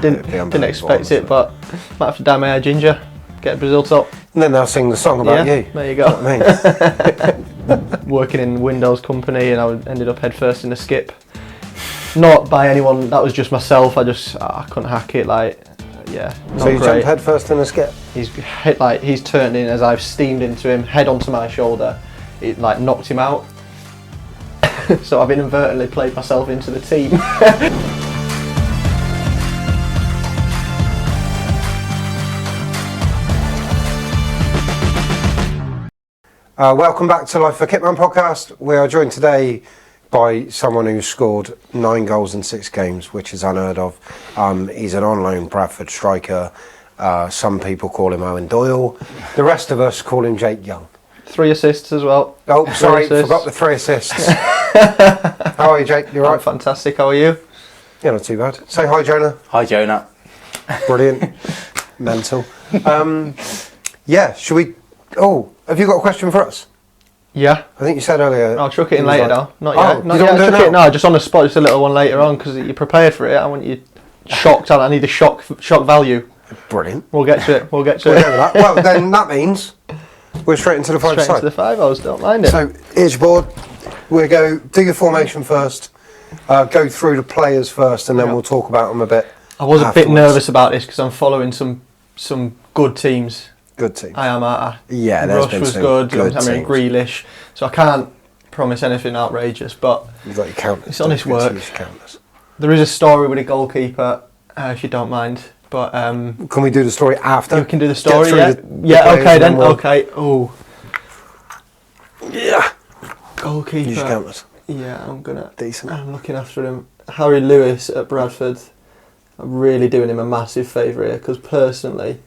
didn't expect it, but might have to dye my hair ginger, get a Brazil top. And then they'll sing the song about you. There you go. You know what I mean? Working in Windows company, and I ended up headfirst in the skip. Not by anyone, that was just myself. I couldn't hack it. Not So you great. jumped head first in the skip? He's turned in as I've steamed into him, head onto my shoulder. It knocked him out. So I've inadvertently played myself into the team. Welcome back to Life for Kitman podcast. We are joined today by someone who's scored 9 goals in 6 games, which is unheard of. He's an on-loan Bradford striker. Some people call him Owen Doyle. The rest of us call him Jake Young. 3 assists as well. Oh, sorry, forgot the 3 assists. How are you, Jake? You all right? Fantastic, how are you? Yeah, not too bad. Say hi, Jonah. Hi, Jonah. Brilliant. Mental. Should we... Oh, have you got a question for us? Yeah. I think you said earlier... I'll chuck it in later though. Not yet. Oh, Not you yet. don't do it Chuck it, now? no, just on the spot, just a little one later on, because you're prepared for it. I want you shocked. I need the shock value. Brilliant. We'll get to it. We'll get to We'll it. go with that. Well, then that means we're straight into the 5 Straight side. into the 5-0s, don't mind it. So, here's your board. We'll go do your formation first, go through the players first, and then we'll talk about them a bit. I was a bit afterwards. nervous about this because I'm following some good teams. Good team. I am at. Yeah, there's Rush been was some good. good I mean, teams. Grealish. So I can't promise anything outrageous, but You've got your counters. It's honest Don't forget to work. use your counters. there is a story with a goalkeeper, if you don't mind. But Can we do the story after? you can do the Get story. through Yeah. the Yeah. players Okay and then. we'll- Okay. Oh, Yeah. goalkeeper. Use your counters. Yeah, I'm Decent. looking after him. Harry Lewis at Bradford. I'm really doing him a massive favour here because personally,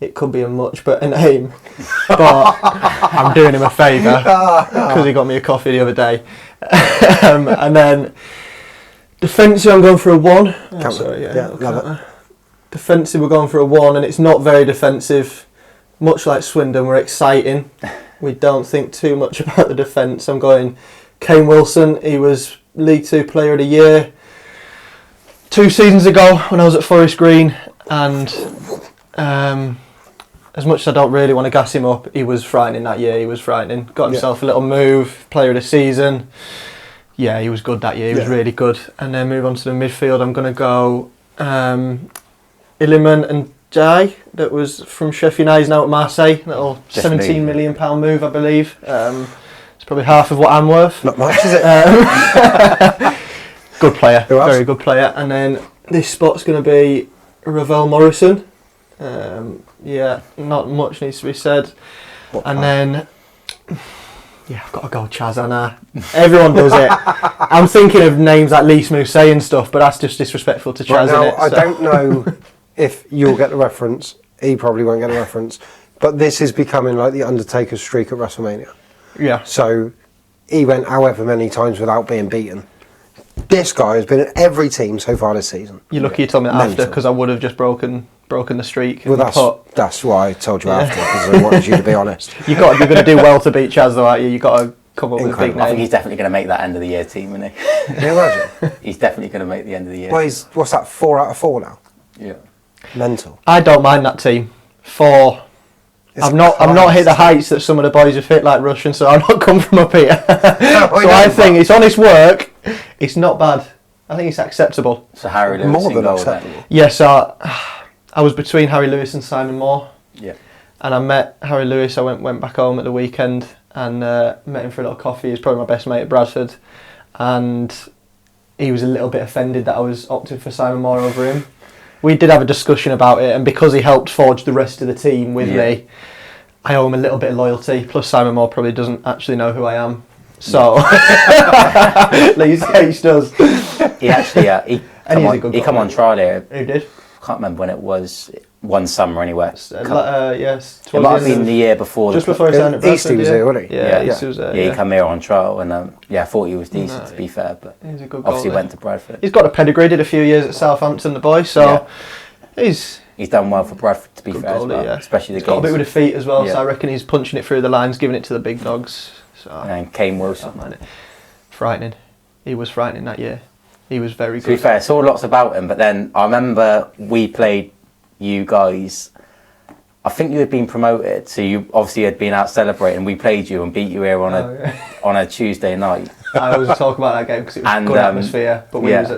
it could be a much better name, but I'm doing him a favour because he got me a coffee the other day. And then defensive, I'm going for a 1. Counter. Sorry, Yeah, love it. Defensive, we're going for a 1, and it's not very defensive. Much like Swindon, we're exciting. We don't think too much about the defence. I'm going Kane Wilson. He was League 2 Player of the Year 2 seasons ago when I was at Forest Green, and as much as I don't really want to gas him up, he was frightening that year. He was frightening. Got himself a little move, Player of the Season. Yeah, he was good that year. He was really good. And then move on to the midfield. I'm going to go Iliman and Jai, that was from Sheffield United, he's now at Marseille. Little £17 million move, I believe. It's probably half of what I'm worth. Not much, is it? Good player, Who else? very good player. And then this spot's going to be Ravel Morrison. Yeah, not much needs to be said. And then, yeah, I've got to go Chazana. Everyone does it. I'm thinking of names like Lee Mousset and stuff, but that's just disrespectful to Chaz, Right now, innit? I So- don't know if you'll get the reference. He probably won't get a reference. But this is becoming like the Undertaker's streak at WrestleMania. Yeah. So he went however many times without being beaten. This guy has been at every team so far this season. You're lucky you told me that after, Mental. because I would have just broken the streak. Well, and that's why I told you after, because I wanted you to be honest. you're going to do well to beat Chaz, though, aren't you? You've got to come up with a big Incredible. I think name. he's definitely going to make that end of the year team, isn't he? Can you imagine? He's definitely going to make the end of the year. Well, he's, what's that, 4 out of 4 now? Yeah. Mental. I don't mind that team. 4. It's I've not hit the heights that some of the boys have hit, like Russian, so I've not come from up here. So I think it's honest work. It's not bad. I think it's acceptable. So Harry Lewis More in than goal acceptable. then. Yes, I was between Harry Lewis and Simon Moore, Yeah. and I met Harry Lewis. I went back home at the weekend and met him for a little coffee. He's probably my best mate at Bradford, and he was a little bit offended that I was opting for Simon Moore over him. We did have a discussion about it, and because he helped forge the rest of the team with me, I owe him a little bit of loyalty. Plus, Simon Moore probably doesn't actually know who I am, so Lee's H does. He actually, he come on trial here. Who did? I can't remember when it was. One summer anyway. Yes, It might have been the year before. just before he signed at Bradford. Eastie was here, wasn't he? Yeah, Yeah. Eastie was there. Yeah, he came here on trial, and I thought he was decent No, to be fair, but He's a good obviously goalie. went to Bradford. He's got a pedigree. Did a few years at Southampton, the boy. So he's done well for Bradford to be good fair, as goalie. well, Yeah, especially the he's got a bit with games. the feet as well. So Yeah. I reckon he's punching it through the lines, giving it to the big dogs. So And Kane Wilson. don't mind it. Frightening. He was frightening that year. He was very To good. be fair, I saw lots about him, but then I remember we played you guys. I think you had been promoted, so you obviously had been out celebrating. We played you and beat you here on a Tuesday night. I always talk about that game because it was a good atmosphere. But we had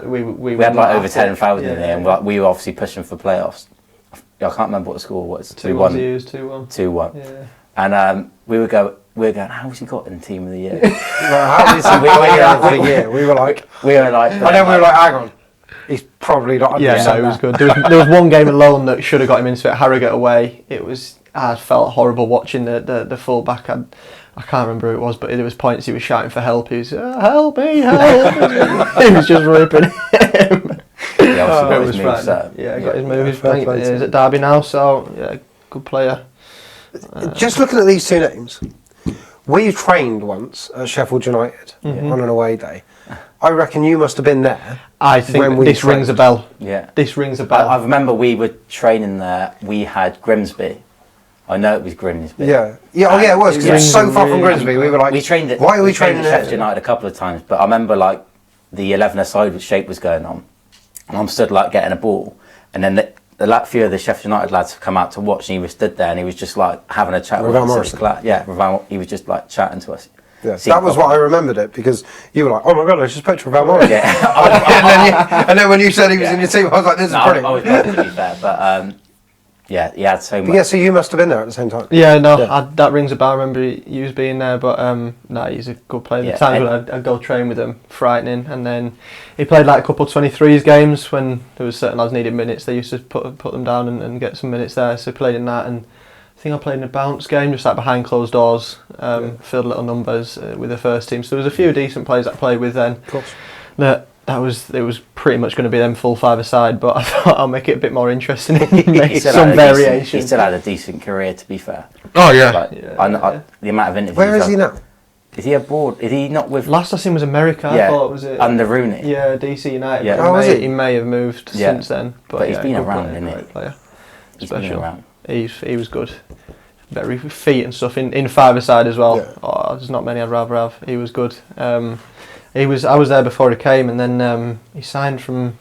like over 10,000 in there, and we were obviously pushing for playoffs. I can't remember what the score was. 2-1. 2-1. 2-1. Yeah. And we were going, how's he got in Team of the Year? How is he for the year? We were like, and then we were like, hang on, he's probably not. Yeah, no, it was good. There was one game alone that should have got him into it. Harrogate away. I felt horrible watching the full back. I can't remember who it was, but there was points he was shouting for help. He was help me, help me. He was just ripping him. It was frightening. Yeah, got his move. He's at Derby now, so yeah, good player. Just looking at these two names, we trained once at Sheffield United on an away day. I reckon you must have been there. I think this rings a bell. Yeah, this rings a bell. I remember we were training there. We had Grimsby. I know it was Grimsby. Yeah. It was because it was so far from Grimsby. We were like, we trained it. Why are we training at Sheffield United a couple of times? But I remember like the 11-a-side shape was going on, and I'm stood like getting a ball, and then the few of the Sheffield United lads have come out to watch, and he was stood there, and he was just like having a chat with us. Yeah, he was just like chatting to us. Yeah, that was what I remembered it, because you were like, oh my god, I just spoke to Ravel Morris. Yeah. and then when you said he was in your team, I was like, this is brilliant. I was both, to be fair, but yeah, he had so much. Yeah, so you must have been there at the same time. Yeah, that rings a bell. I remember you being there, but he's a good player. The times when I'd go train with him, frightening. And then he played like a couple of 23s games when there was certain lads needed minutes. They used to put them down and get some minutes there. So he played in that, and I think I played in a bounce game, just like behind closed doors, filled little numbers with the first team. So there was a few decent players that I played with then. Of course. It was pretty much going to be them full five-a-side, but I thought I'll make it a bit more interesting and make some variation. He still had a decent career, to be fair. Oh yeah. The amount of interviews. Where is he now? Is he abroad? Is he not with? Last I seen was America. Yeah, I thought was it under Rooney. Yeah, DC United. Yeah. He may have moved since then, but he's been around, isn't he? Player. He's been around. He was good. Very feet and stuff in five-a-side as well. Yeah. There's not many I'd rather have. He was good. I was there before he came, and then he signed from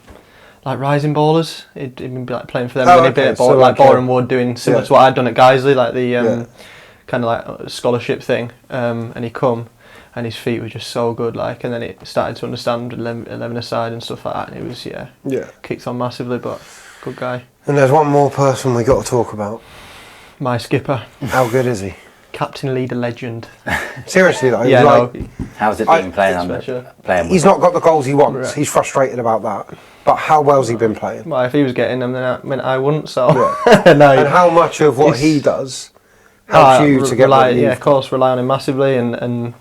like Rising Ballers. He'd been like playing for them, and he'd been at Boreham Wood doing similar to what I'd done at Guiseley, like the kind of like scholarship thing. And he come, and his feet were just so good, like, and then it started to understand 11-a-side and stuff like that, and it was kicked on massively, but good guy. And there's one more person we got to talk about. My skipper. How good is he? Captain, leader, legend. Seriously though, how's it been playing? He's not got the goals he wants. Right. He's frustrated about that. But how well's he been playing? Well, if he was getting them, then I wouldn't. So. Yeah. No. And how much of what he does helps you to get? Of course, rely on him massively, and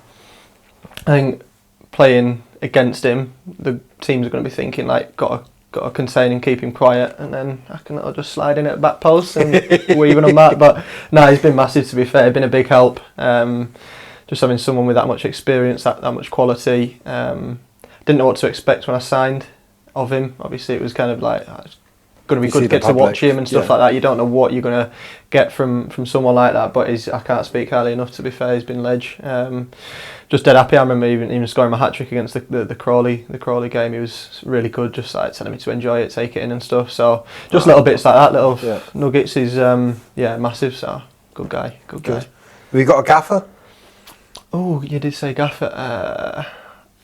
I think playing against him, the teams are going to be thinking like, got to contain and keep him quiet, and then I'll just slide in at the back post and weaving on that. But no, he's been massive, to be fair. He's been a big help. Just having someone with that much experience, that much quality. Didn't know what to expect when I signed of him. Obviously, it was kind of like it's going to be good to get to watch him and stuff like that. You don't know what you're going to get from someone like that, but I can't speak highly enough, to be fair. He's been ledge. Just dead happy. I remember even scoring my hat trick against the Crawley game. He was really good, just like telling me to enjoy it, take it in and stuff. So just little bits like that, little nuggets. He's massive. So good guy. Have you got a gaffer? Oh, you did say gaffer.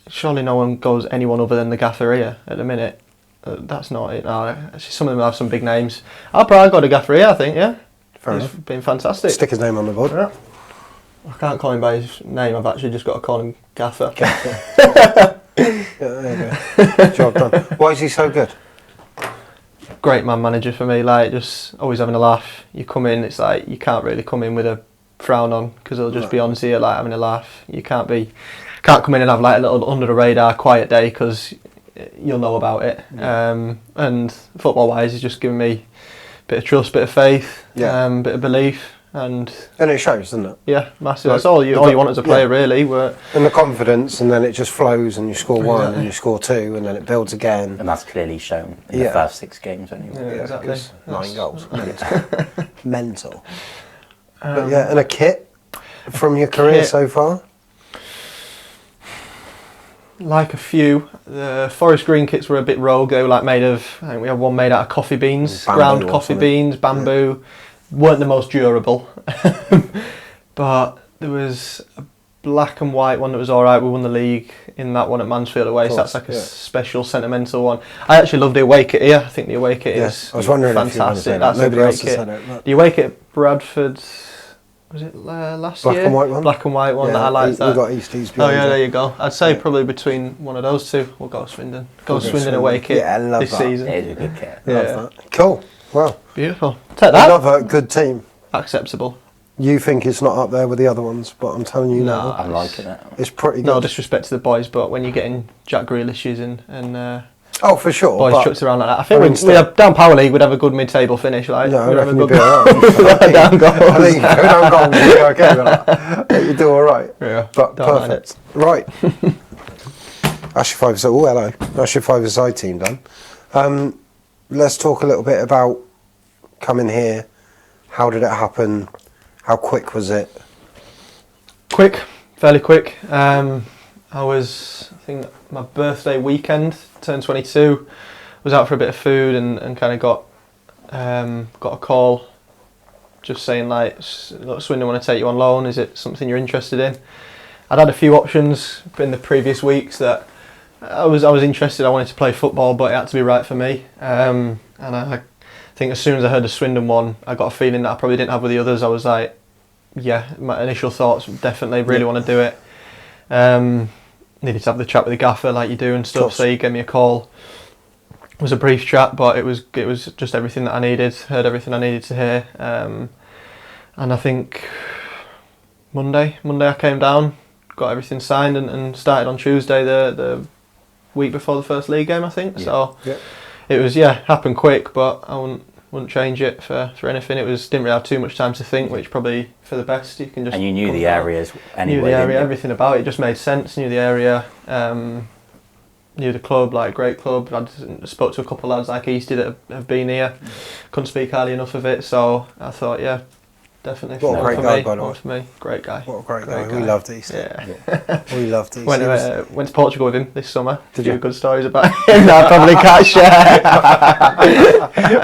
Surely no one goes anyone other than the gaffer here at the minute. That's not it. No, some of them have some big names. I'll probably got a gaffer here, I think. Yeah, fair enough. Been fantastic. Stick his name on the board. Yeah. I can't call him by his name. I've actually just got to call him Gaffer. Yeah, there you go. Job done. Why is he so good? Great man manager for me. Like, just always having a laugh. You come in, it's like you can't really come in with a frown on, because he'll just be on to you, like having a laugh. You can't come in and have like a little under the radar quiet day, because you'll know about it. And football wise, he's just given me a bit of trust, bit of faith, bit of belief. And it shows, doesn't it? Yeah, massive. That's all you want as a player, really. And the confidence, and then it just flows, and you score one, and you score two, and then it builds again. And that's clearly shown in the first 6 games, anyway. Yeah, exactly. 9 goals. Mental. But and a kit from your career so far? like a few. The forest green kits were a bit rogue. They were like made of, I think we had one made out of coffee beans, Bamboo ground or coffee something. beans, bamboo. Weren't the most durable. But there was a black and white one that was alright. We won the league in that one at Mansfield away, so course, that's like a yeah. special sentimental one. I actually love the away kit here. I think the away kit is I was wondering if you wanted to say fantastic. that. That's a Nobody great else has kit. said it. But The away kit at Bradford, was it last Black year? and white one? Black and white one, yeah, that I liked we that. got Easties Oh behind yeah, you. there you go. I'd say Yeah. probably between one of those two, we'll go Swindon. Go Okay, Swindon away kit Yeah, I love this that. season. It is a good kit. Yeah. Love that. Cool. Well, Beautiful. Take that. another good team. Acceptable. You think it's not up there with the other ones, but I'm telling you No. now, I'm liking it. it's pretty good. No disrespect to the boys, but when you're getting Jack Grealishes and Oh, for sure. boys but chucked around like that, I think I mean, we still- have down Power League, we'd have a good mid-table finish. Like no, I we'd have a reckon you'd good be alright. down goals. I think you go down goals, you'll be okay with that. You do all right. Yeah, But don't mind perfect. Right. That's your five-a-side. Oh, hello. That's your five-a-side team done. Let's talk a little bit about coming here. How did it happen? How quick was it? Quick, fairly quick. I think my birthday weekend, turned 22, was out for a bit of food and kind of got a call just saying like, look, Swindon want to take you on loan, is it something you're interested in? I'd had a few options in the previous weeks that I was interested, I wanted to play football, but it had to be right for me. And I think as soon as I heard the Swindon one, I got a feeling that I probably didn't have with the others. I was like, yeah, my initial thoughts, definitely really want to do it. Needed to have the chat with the gaffer like you do and stuff, so he gave me a call. It was a brief chat, but it was just everything that I needed, heard everything I needed to hear. And I think Monday I came down, got everything signed and started on Tuesday, the week before the first league game, I think. Yeah. So Yeah. it was, happened quick, but I wouldn't change it for anything. It was, didn't really have too much time to think, which probably for the best. You can just, And you knew come the down. areas anyway. Knew the area, didn't you? everything about it. It just made sense. Knew the area, knew the club, like great club. I spoke to a couple of lads like Eastie that have been here. Couldn't speak highly enough of it, so I thought, yeah, definitely. What a one great for guy, me, by the one way. for me. Great guy. What a great Great guy. We guy. loved East. Yeah. We loved East. Went, He was- went to Portugal with him this summer. Did Few you? good stories about him that I probably can't share.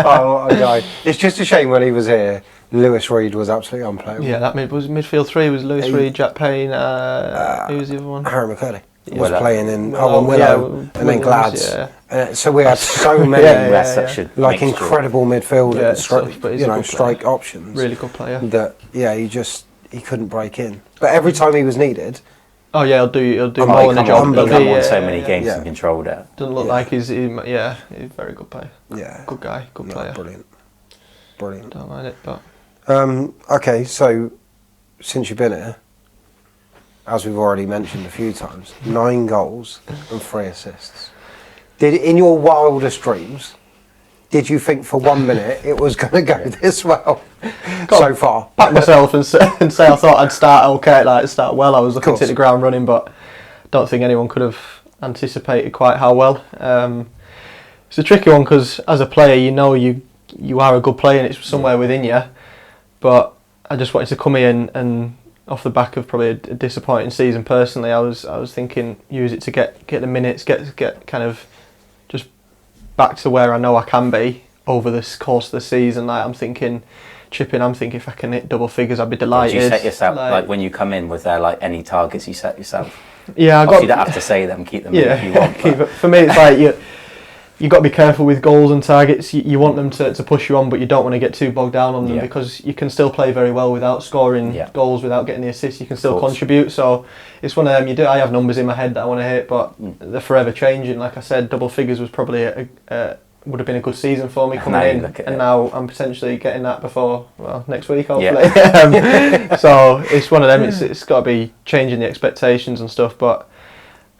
Oh, what a guy. It's just a shame when he was here, Lewis Reed was absolutely unplayable. Yeah, that was midfield three. Was Lewis He- Reed, Jack Payne. Who was the other one? Harry McCurdy was Willow. playing in Willow, Willow yeah, and then Williams, Glads. yeah. So we had so many Yeah, We had such a like mixture. incredible midfield Yeah, and it's tough, but he's a good strike player. options. Really good player. That he couldn't break in. But every time he was needed, Oh yeah, he'll do Oh, more he than the come job. on, He'll he come be, on so many games yeah. and controlled it. Doesn't look Yeah. like he's a very good player. yeah, Good guy, good no, player. brilliant. Don't mind it, but Okay, so since you've been here, as we've already mentioned a few times, 9 goals and 3 assists. In your wildest dreams, did you think for 1 minute it was going to go this well so far? back myself and say I thought I'd start okay, like start well. I was looking to Course. hit the ground running, but don't think anyone could have anticipated quite how well. It's a tricky one because as a player, you know you are a good player and it's somewhere within you. But I just wanted to come in and off the back of probably a disappointing season personally, I was thinking use it to get the minutes, get kind of just back to where I know I can be over this course of the season. Like I'm thinking if I can hit double figures, I'd be delighted. Did you set yourself, like when you come in, was there like any targets you set yourself? Yeah, I Obviously you don't have to say them, keep them if you want. keep it. For me, it's like you got to be careful with goals and targets. You want them to push you on, but you don't want to get too bogged down on them because you can still play very well without scoring goals, without getting the assists. You can still contribute. So it's one of them. I have numbers in my head that I want to hit, but they're forever changing. Like I said, double figures was probably would have been a good season for me coming in, and now I'm potentially getting that before next week hopefully. So it's one of them. It's got to be changing the expectations and stuff, but.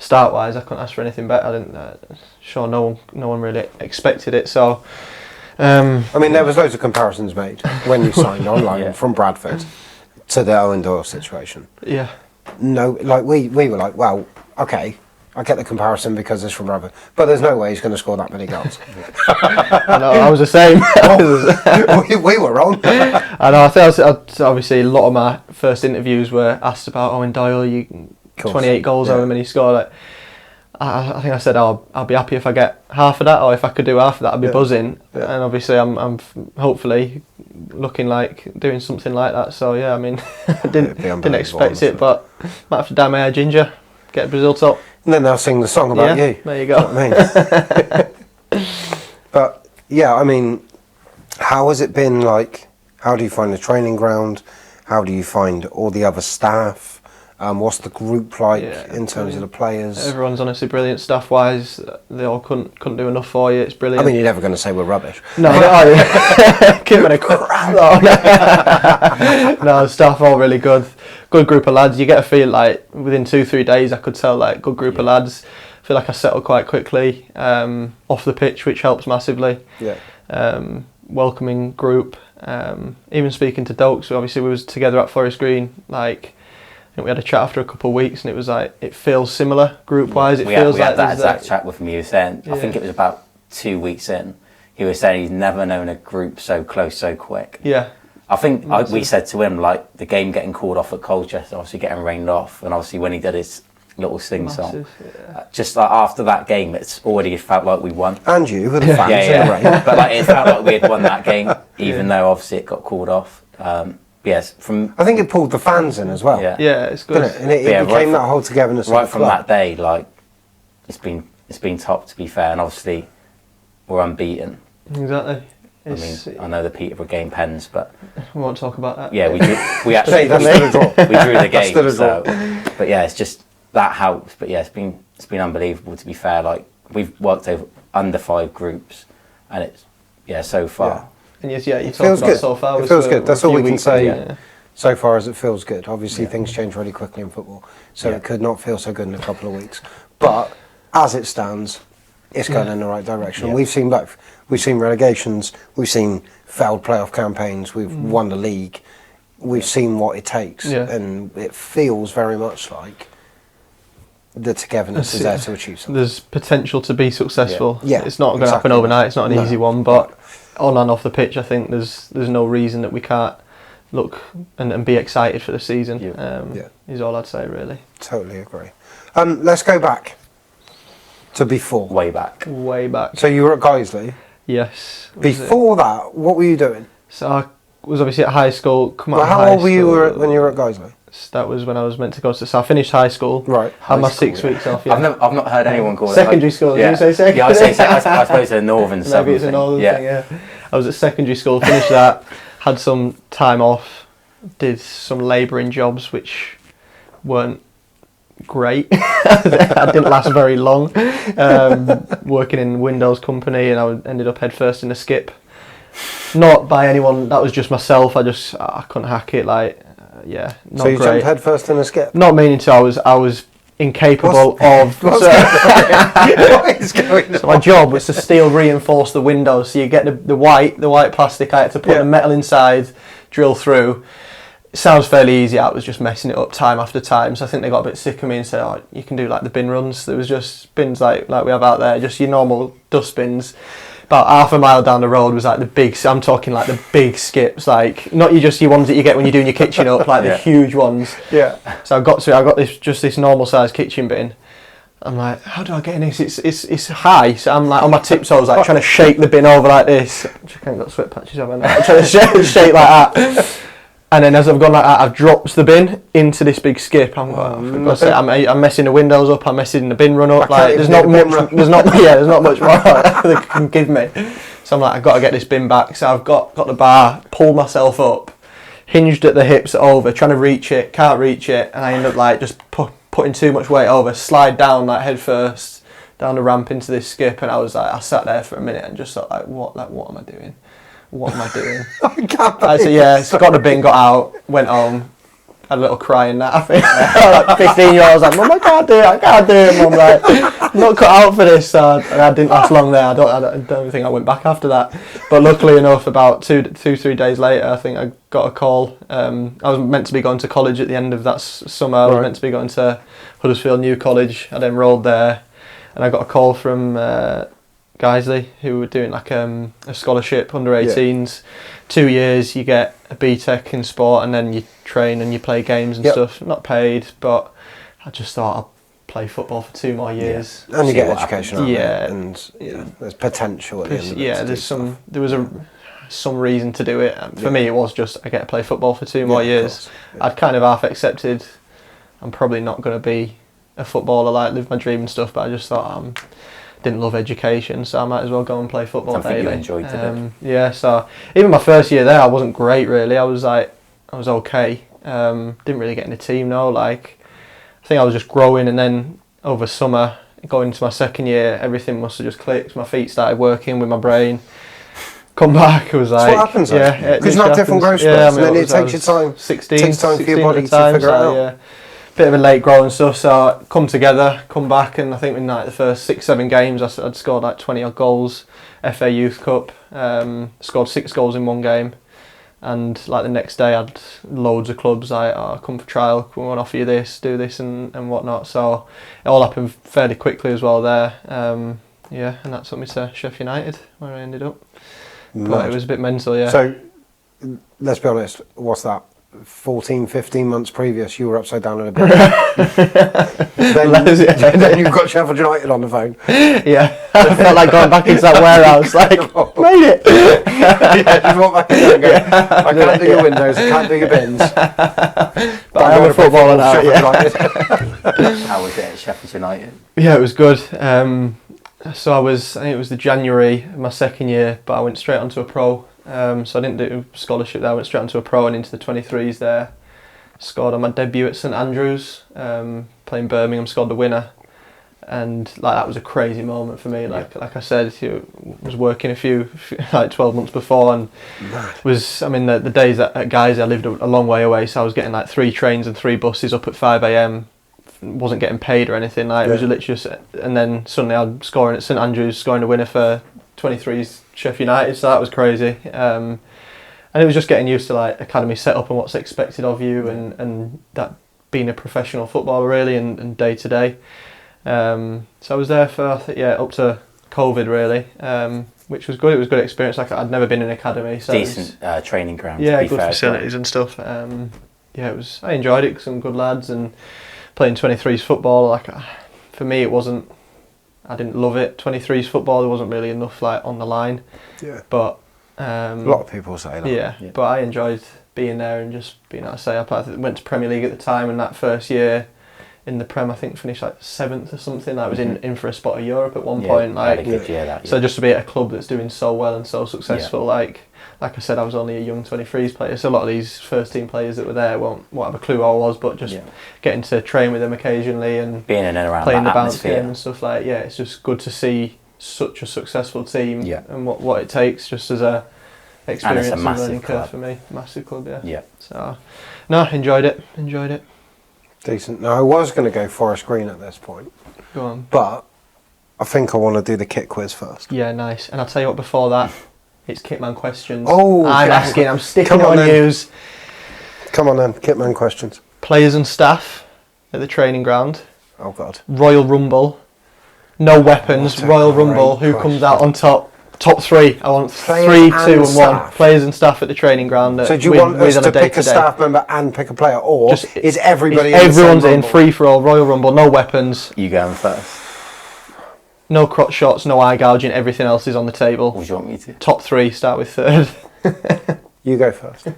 Start wise, I couldn't ask for anything better. I didn't. Sure, no one really expected it. So, I mean, there was loads of comparisons made when you signed online from Bradford to the Owen Doyle situation. Yeah. No, like we were like, well, okay, I get the comparison because it's from Bradford, but there's no way he's going to score that many goals. I know. I was the same. we were wrong. I know. I think obviously a lot of my first interviews were asked about Owen Doyle. 28 goals, however many he scored. I think I said I'll be happy if I get half of that, or if I could do half of that, I'd be buzzing. Yeah. And obviously, I'm hopefully looking like doing something like that. So yeah, I mean, I didn't expect it, but might have to dye my hair ginger, get Brazil top. And then they'll sing the song about you. There you go. Do you know what I mean? But yeah, I mean, how has it been like? How do you find the training ground? How do you find all the other staff? What's the group like in terms of the players? Everyone's honestly brilliant staff-wise. They all couldn't do enough for you. It's brilliant. I mean, you're never going to say we're rubbish. No, Kitman a crap. No, staff all really good. Good group of lads. You get a feel like within 2-3 days, I could tell like good group of lads. I feel like I settled quite quickly off the pitch, which helps massively. Yeah. Welcoming group. Even speaking to Dokes, obviously we was together at Forest Green. Like, I think we had a chat after a couple of weeks, and it was like it feels similar group wise. We had that exact chat with him. He was saying, I think it was about 2 weeks in. He was saying he's never known a group so close so quick. Yeah. I think we said to him like the game getting called off at Colchester, obviously getting rained off, and obviously when he did his little sing song, just like after that game, it's already felt like we won. And you with the fans in the rain. But like it felt like we had won that game, even though obviously it got called off. Yes, I think it pulled the fans in as well. Yeah, it's good. Didn't it? And it became that whole togetherness. Right from that day, like it's been top, to be fair, and obviously we're unbeaten. Exactly. I mean, I know the Peterborough game pens, but we won't talk about that. yeah, we actually that's still a draw. we drew the game. Still a draw. So, but yeah, it's just that helps. But yeah, it's been unbelievable, to be fair. Like we've worked over under 5 groups, and it's so far. Yeah. And yes, you It talked feels about good. so far. It feels good. That's all we can say. Yeah. So far as it feels good. Obviously, things change really quickly in football, so it could not feel so good in a couple of weeks. But as it stands, it's going in the right direction. Yeah. We've seen both. We've seen relegations. We've seen failed playoff campaigns. We've won the league. We've seen what it takes, and it feels very much like the togetherness is there to achieve something. There's potential to be successful. Yeah, It's not going to happen overnight. It's not an easy one, but on and off the pitch, I think there's no reason that we can't look and be excited for the season. Is all I'd say, really. Totally agree. Let's go back to before. Way back. Way back. So you were at Guiseley. Yes. Before that, what were you doing? So I was obviously at high school. How old were you when you were at Guiseley? That was when I was meant to go to. So I finished high school. Right. Had my 6 weeks off. Yeah. I've not heard anyone call secondary it school. Yeah. Did you say secondary? Yeah, I suppose it's a northern. Maybe it's a northern thing. Yeah. I was at secondary school. Finished that. Had some time off. Did some labouring jobs which weren't great. I didn't last very long. Working in Windows company, and I ended up headfirst in a skip. Not by anyone. That was just myself. I couldn't hack it. Like. Not so you great. jumped head first in a skip? Not meaning to. I was incapable of. What is going on? So my job was to steel reinforce the windows. So you get the white plastic. I had to put the metal inside, drill through. It sounds fairly easy. I was just messing it up time after time. So I think they got a bit sick of me and said, "Oh, you can do like the bin runs." There was just bins like we have out there, just your normal dust bins. About half a mile down the road was like the big. I'm talking like the big skips, like not your ones that you get when you're doing your kitchen up, like the huge ones. Yeah. So I got this normal size kitchen bin. I'm like, how do I get in this? It's high, so I'm like on my tiptoes, like trying to shake the bin over like this. I kind of got sweat patches on my neck. Trying to shake like that. And then as I've gone like that, I've dropped the bin into this big skip. I'm I'm messing the windows up. I'm messing the bin run up. Like there's not much more they can give me. So I'm like, I've got to get this bin back. So I've got the bar, pulled myself up, hinged at the hips over, trying to reach it, can't reach it, and I end up like just putting too much weight over, slide down like head first down the ramp into this skip, and I sat there for a minute and just thought what am I doing? What am I doing? So got the bin, got out, went home, had a little cry in that. I think like 15 year old, I was like, Mum, I can't do it. Mum, like, I'm not cut out for this. And I didn't last long there. I don't think I went back after that. But luckily enough, about 3 days later, I think I got a call. I was meant to be going to college at the end of that summer. I was meant to be going to Huddersfield New College. I'd enrolled there, and I got a call from Guiseley, who were doing like a scholarship under 18s. 2 years, you get a BTEC in sport, and then you train and you play games and stuff. Not paid, but I just thought I'll play football for 2 more years. And you See get what education happens. out of Yeah. it, and there's potential at the end of it. Yeah, to do there's stuff. there was some reason to do it. For me, it was just I get to play football for 2 more of years. course. Yeah. I'd kind of half accepted I'm probably not going to be a footballer, like live my dream and stuff, but I just thought didn't love education, so I might as well go and play football Something daily. you enjoyed to do. Yeah, so even my first year there, I wasn't great really. I was okay. Didn't really get in the team, no. Like, I think I was just growing, and then over summer, going into my second year, everything must have just clicked. My feet started working with my brain. Come back, it was like... That's what happens, yeah, because you have different growth spurts, and then it takes your time. 16, Takes time for your 16 body at to the time, figure it so, out. yeah. Bit of a late grow and stuff, so I come together, come back, and I think in like the first 6-7 games I'd scored like 20 odd goals. FA Youth Cup, scored 6 goals in 1 game, and like the next day I'd loads of clubs like, come for trial, we want to offer you this, do this and whatnot, so it all happened fairly quickly as well there. Yeah, and that took me to Sheffield United where I ended up. But it was a bit mental, yeah. So, let's be honest, what's that? 14, 15 months previous, you were upside down in a bit. then you've got Sheffield United on the phone. Yeah, I felt like going back into that warehouse, like, made it! Yeah, just walk back in there and go, I can't do your windows, I can't do your bins. But I am a footballer now, yeah. How was it at Sheffield United? Yeah, it was good. So I think it was the January of my second year, but I went straight onto a pro. So I didn't do scholarship there, I went straight onto a pro and into the 23s there. Scored on my debut at St Andrews, playing Birmingham, scored the winner. And like that was a crazy moment for me. Like I said, was working a few like 12 months before, and the days at Guys I lived a long way away, so I was getting like 3 trains and 3 buses up at 5 a.m. Wasn't getting paid or anything. Like it was literally just, and then suddenly I'm scoring at St Andrews, scoring a winner for 23's Sheffield United, so that was crazy. And it was just getting used to like academy setup and what's expected of you, and that being a professional footballer really, and day to day. So I was there for up to COVID really, which was good. It was a good experience. Like I'd never been in an academy, so Decent training ground. Yeah, to be good fair, facilities and stuff. It was. I enjoyed it. Some good lads and playing 23s football. Like for me, it wasn't. I didn't love it. 23s football, there wasn't really enough like on the line. Yeah. But a lot of people say that. Yeah, but I enjoyed being there and just being able to say I went to Premier League at the time, and that first year in the Prem I think finished like 7th or something. I was in for a spot of Europe at one point. Like had a good year that year. So just to be at a club that's doing so well and so successful, like I said, I was only a young 23s player, so a lot of these first team players that were there won't have a clue who I was, but just getting to train with them occasionally and being in and around playing the that bounce atmosphere game and stuff like it's just good to see such a successful team and what it takes just as a experience and learning curve for me. Massive club, yeah. So no, enjoyed it. Decent. Now I was going to go Forest Green at this point. Go on. But I think I want to do the kit quiz first. Yeah, nice. And I'll tell you what, before that, it's Kitman questions. Oh, I'm sticking on news. Come on then, Kitman questions. Players and staff at the training ground. Oh God. Royal Rumble. No weapons. Royal Rumble. Who comes out on top? Top 3. I want 3, 2 and 1. Players and staff at the training ground. So do you want us to pick a staff member and pick a player, or is everybody? Everyone's in free for all. Royal Rumble. No weapons. You going first? No crotch shots. No eye gouging. Everything else is on the table. What do you want me to? Top 3. Start with 3rd. You go first.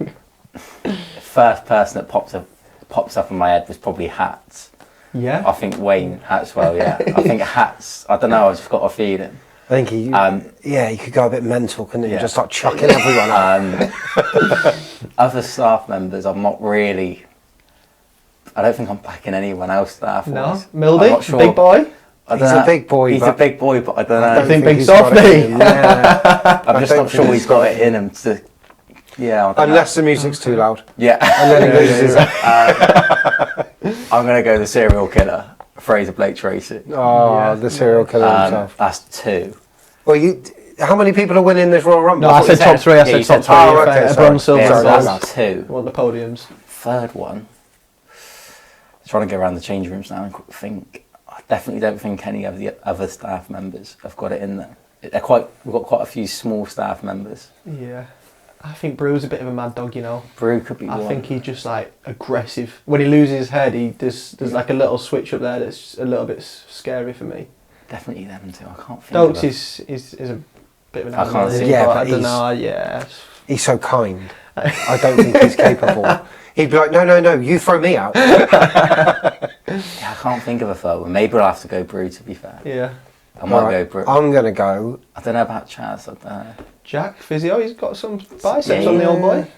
First person that pops up in my head was probably Hats. Yeah. I think Wayne Hatswell. Yeah. I think Hats. I don't know. I just got a feeling. I think he could go a bit mental, couldn't he? Just start chucking everyone out. Other staff members, I'm not really. I don't think I'm backing anyone else staff. No, Mildy, big boy. He's a big boy. He's a big boy, but I don't know. I think big softy. I'm just not sure he's got it in him to. Yeah. Unless the music's too loud. Yeah. And then he loses it. I'm gonna go the serial killer, Fraser Blake Tracy. Oh, the serial killer himself. That's 2. Well, how many people are winning this Royal Rumble? No, I said top 3. I said top 3. Oh, okay, bronze, silver, so gold. that's 2. What the podiums? 3rd one. Trying to go around the change rooms now and think. I definitely don't think any of the other staff members have got it in there. We've got quite a few small staff members. Yeah. I think Brew's a bit of a mad dog, you know. Brew could be I one. think he's just like aggressive. When he loses his head, there's like a little switch up there that's a little bit scary for me. Definitely them two. I can't think Doakes of is a bit of an I can't animal, see isn't he? Yeah, But but I don't he's- know. Yeah. He's so kind. I don't think he's capable. He'd be like, no, you throw me out. Yeah, I can't think of a third one. Maybe I'll have to go Brew, to be fair. Yeah. I might Alright, go Brew. I'm going to go. I don't know about Chaz. I don't know. Jack Physio, he's got some biceps Yeah, on the old yeah. boy.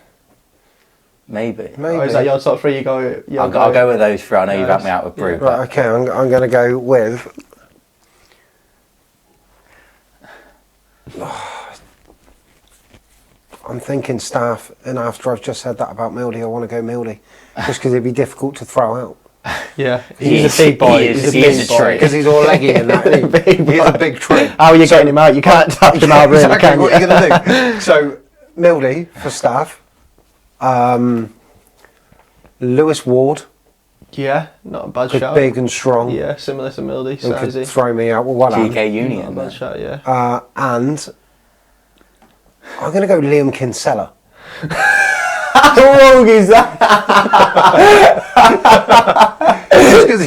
Maybe. Maybe. Or is that your top three? I'll I'll go with those three. I know you've had Nice. me out with Brew. Yeah. But Right, okay, I'm going to go with. I'm thinking Staff, and after I've just said that about Mildy, I want to go Mildy. Just because it'd be difficult to throw out. Yeah, He he's is- a big boy. he is- He's a he big is a boy. tree. Because he's all leggy and that. isn't he? Big He's boy. a big tree. How are you getting him out? You can't touch him out, really, Exactly can what you? you're going to do. So, Mildy for Staff. Lewis Ward, Yeah, not a bad good, shout. big and strong. Yeah, similar to Mildy, Who could sizey. throw me out with one hand. GK Not a Union. bad shout, yeah. And I'm going to go Liam Kinsella. How wrong is that? Just because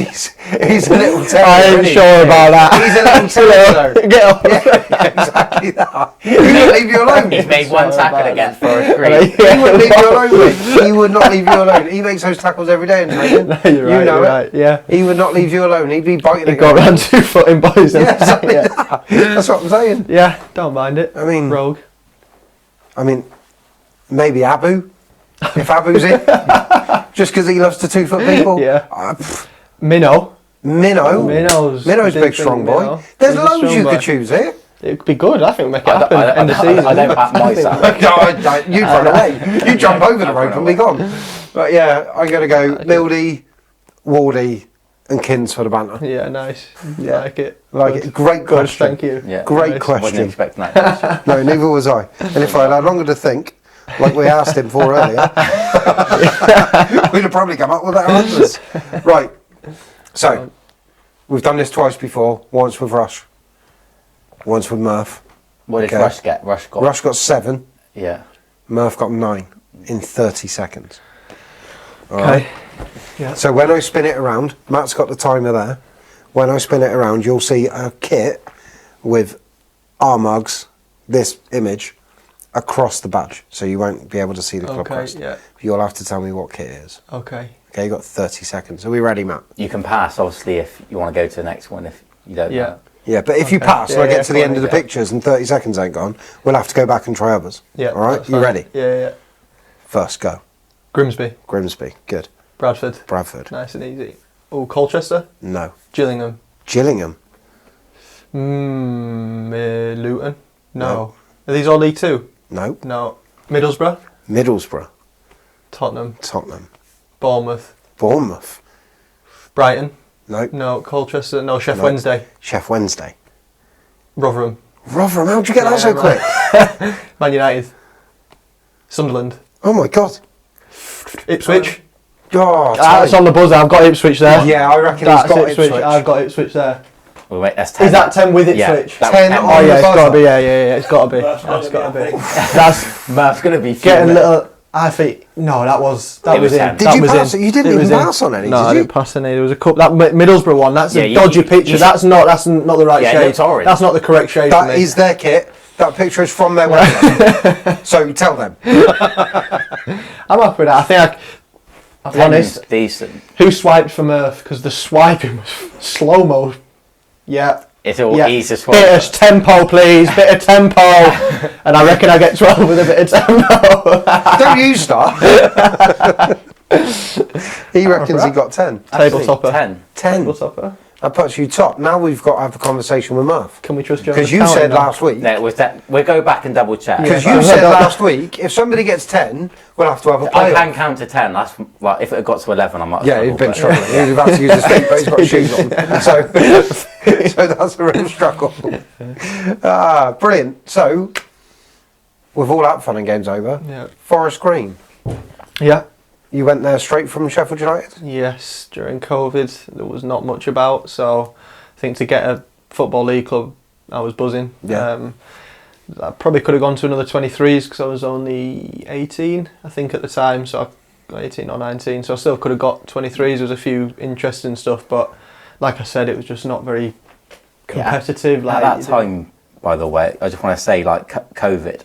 he's a little terrier. I ain't isn't he? sure about that. He's a little terrier. Get off. Yeah, exactly that. He wouldn't leave you alone. He's made one Sorry tackle about against that. Forest He Green. wouldn't leave you alone, mate. He would not leave you alone. He makes those tackles every day in training. No, you're right, you know you're it. right, yeah. He would not leave you alone. He'd be biting He at got you. around 2 foot in boys. Yeah, and exactly yeah. that. That's what I'm saying. Yeah, don't mind it. I mean- Rogue. I mean, maybe Abu, if Abu's in, just because he loves to 2 foot people. Yeah. Pff, Minnow. Minno's Big big strong boy. Minnow. There's He's a loads strong you boy. could choose here. It could be good. I think we'll make it I happen. don't- End of season. I don't back myself. No, you'd run away. You jump over the rope and be gone. But yeah, I'm going to go Mildy, Wardy, and Kins for the banter. Yeah, nice. Yeah. Like it. Like Good. it. Great Good, question. thank you. Yeah. Great Nice. question. Wasn't expecting that question. No, neither was I. And if I had longer to think, like we asked him for earlier, we'd have probably come up with better answers. Right. So, we've done this twice before. Once with Rush, once with Murph. What did Okay. Rush get? Rush got. Rush got 7, Yeah. Murph got 9 in 30 seconds. All Okay. right. Yeah. So when I spin it around, Matt's got the timer there. When I spin it around, you'll see a kit with our mugs, this image, across the badge. So you won't be able to see the club Okay, crest. yeah. You'll have to tell me what kit it is. Okay. Okay, you got 30 seconds. Are we ready, Matt? You can pass, obviously, if you want to go to the next one. If you don't Yeah. know. Yeah, but if you Okay. pass and I Yeah, get yeah, to the go end on, of the yeah. pictures and 30 seconds ain't gone, we'll have to go back and try others. Yeah. All right, that's you fine. ready? Yeah. First go. Grimsby. Grimsby, good. Bradford. Bradford, Nice and easy. Oh, Colchester. no. Gillingham. Gillingham, Luton. No. No. Are these all League Two? no. No. Middlesbrough. Middlesbrough, Tottenham. Tottenham, Bournemouth. Bournemouth, Brighton. no. No. Colchester. No. Sheff No. Wednesday. Sheff Wednesday. Rotherham. Rotherham, how'd you get that so Yeah, quick? Man United. Sunderland. Oh my god. Ipswich. Oh, It's time. on the buzzer. I've got Ipswich there. Yeah, I reckon That's he's got Ipswich. Ipswich. I've got Ipswich there. Well, wait, that's 10. Is that 10 with Yeah, Ipswich? that was 10 10. on Oh the yeah, it's got to buzzer. be. Yeah. It's got to be. That's got to be. That's Murph's going to be getting a fuming. little. I think no, that was It was in. 10. Did That you was pass in. it? You didn't It even was in. pass on any, No, did I you? didn't pass any. There was a couple. That Middlesbrough one. That's Yeah, a you- dodgy you- picture. you- That's not the right Yeah, it shade. looks orange. That's not the correct shade for That me. is their kit. That picture is from their website. So tell them. I'm happy with that. I think I'll be 10's honest. decent. Who swiped for Murph? Because the swiping was slow mo. Yeah. It's all Yeah. easy to Bit of swallow. tempo, please. Bit of tempo. And I reckon I get 12 with a bit of tempo. Don't you start. He reckons he got 10. Table topper. 10. 10. Table topper. That puts you top. Now we've got to have a conversation with Murph. Can we trust you? on Because the you counting said now? last week. No, it was that. We'll go back and double check. Because Yeah. you said Yeah. last week, if somebody gets 10, we'll have to have a I play. can count to 10. That's like if it had got to 11, I might. Yeah, he's been struggling. He's about to use his feet, but he's got shoes on. So that's a real struggle. Brilliant. So, with all that fun and games over, Yeah. Forest Green. Yeah. You went there straight from Sheffield United? Yes, during COVID, there was not much about, so I think to get a Football League club, I was buzzing. Yeah. I probably could have gone to another 23s because I was only 18, I think, at the time. So I got 18 or 19. So I still could have got 23s. There was a few interesting stuff, but like I said, it was just not very competitive. At that time, by the way, I just want to say, like COVID,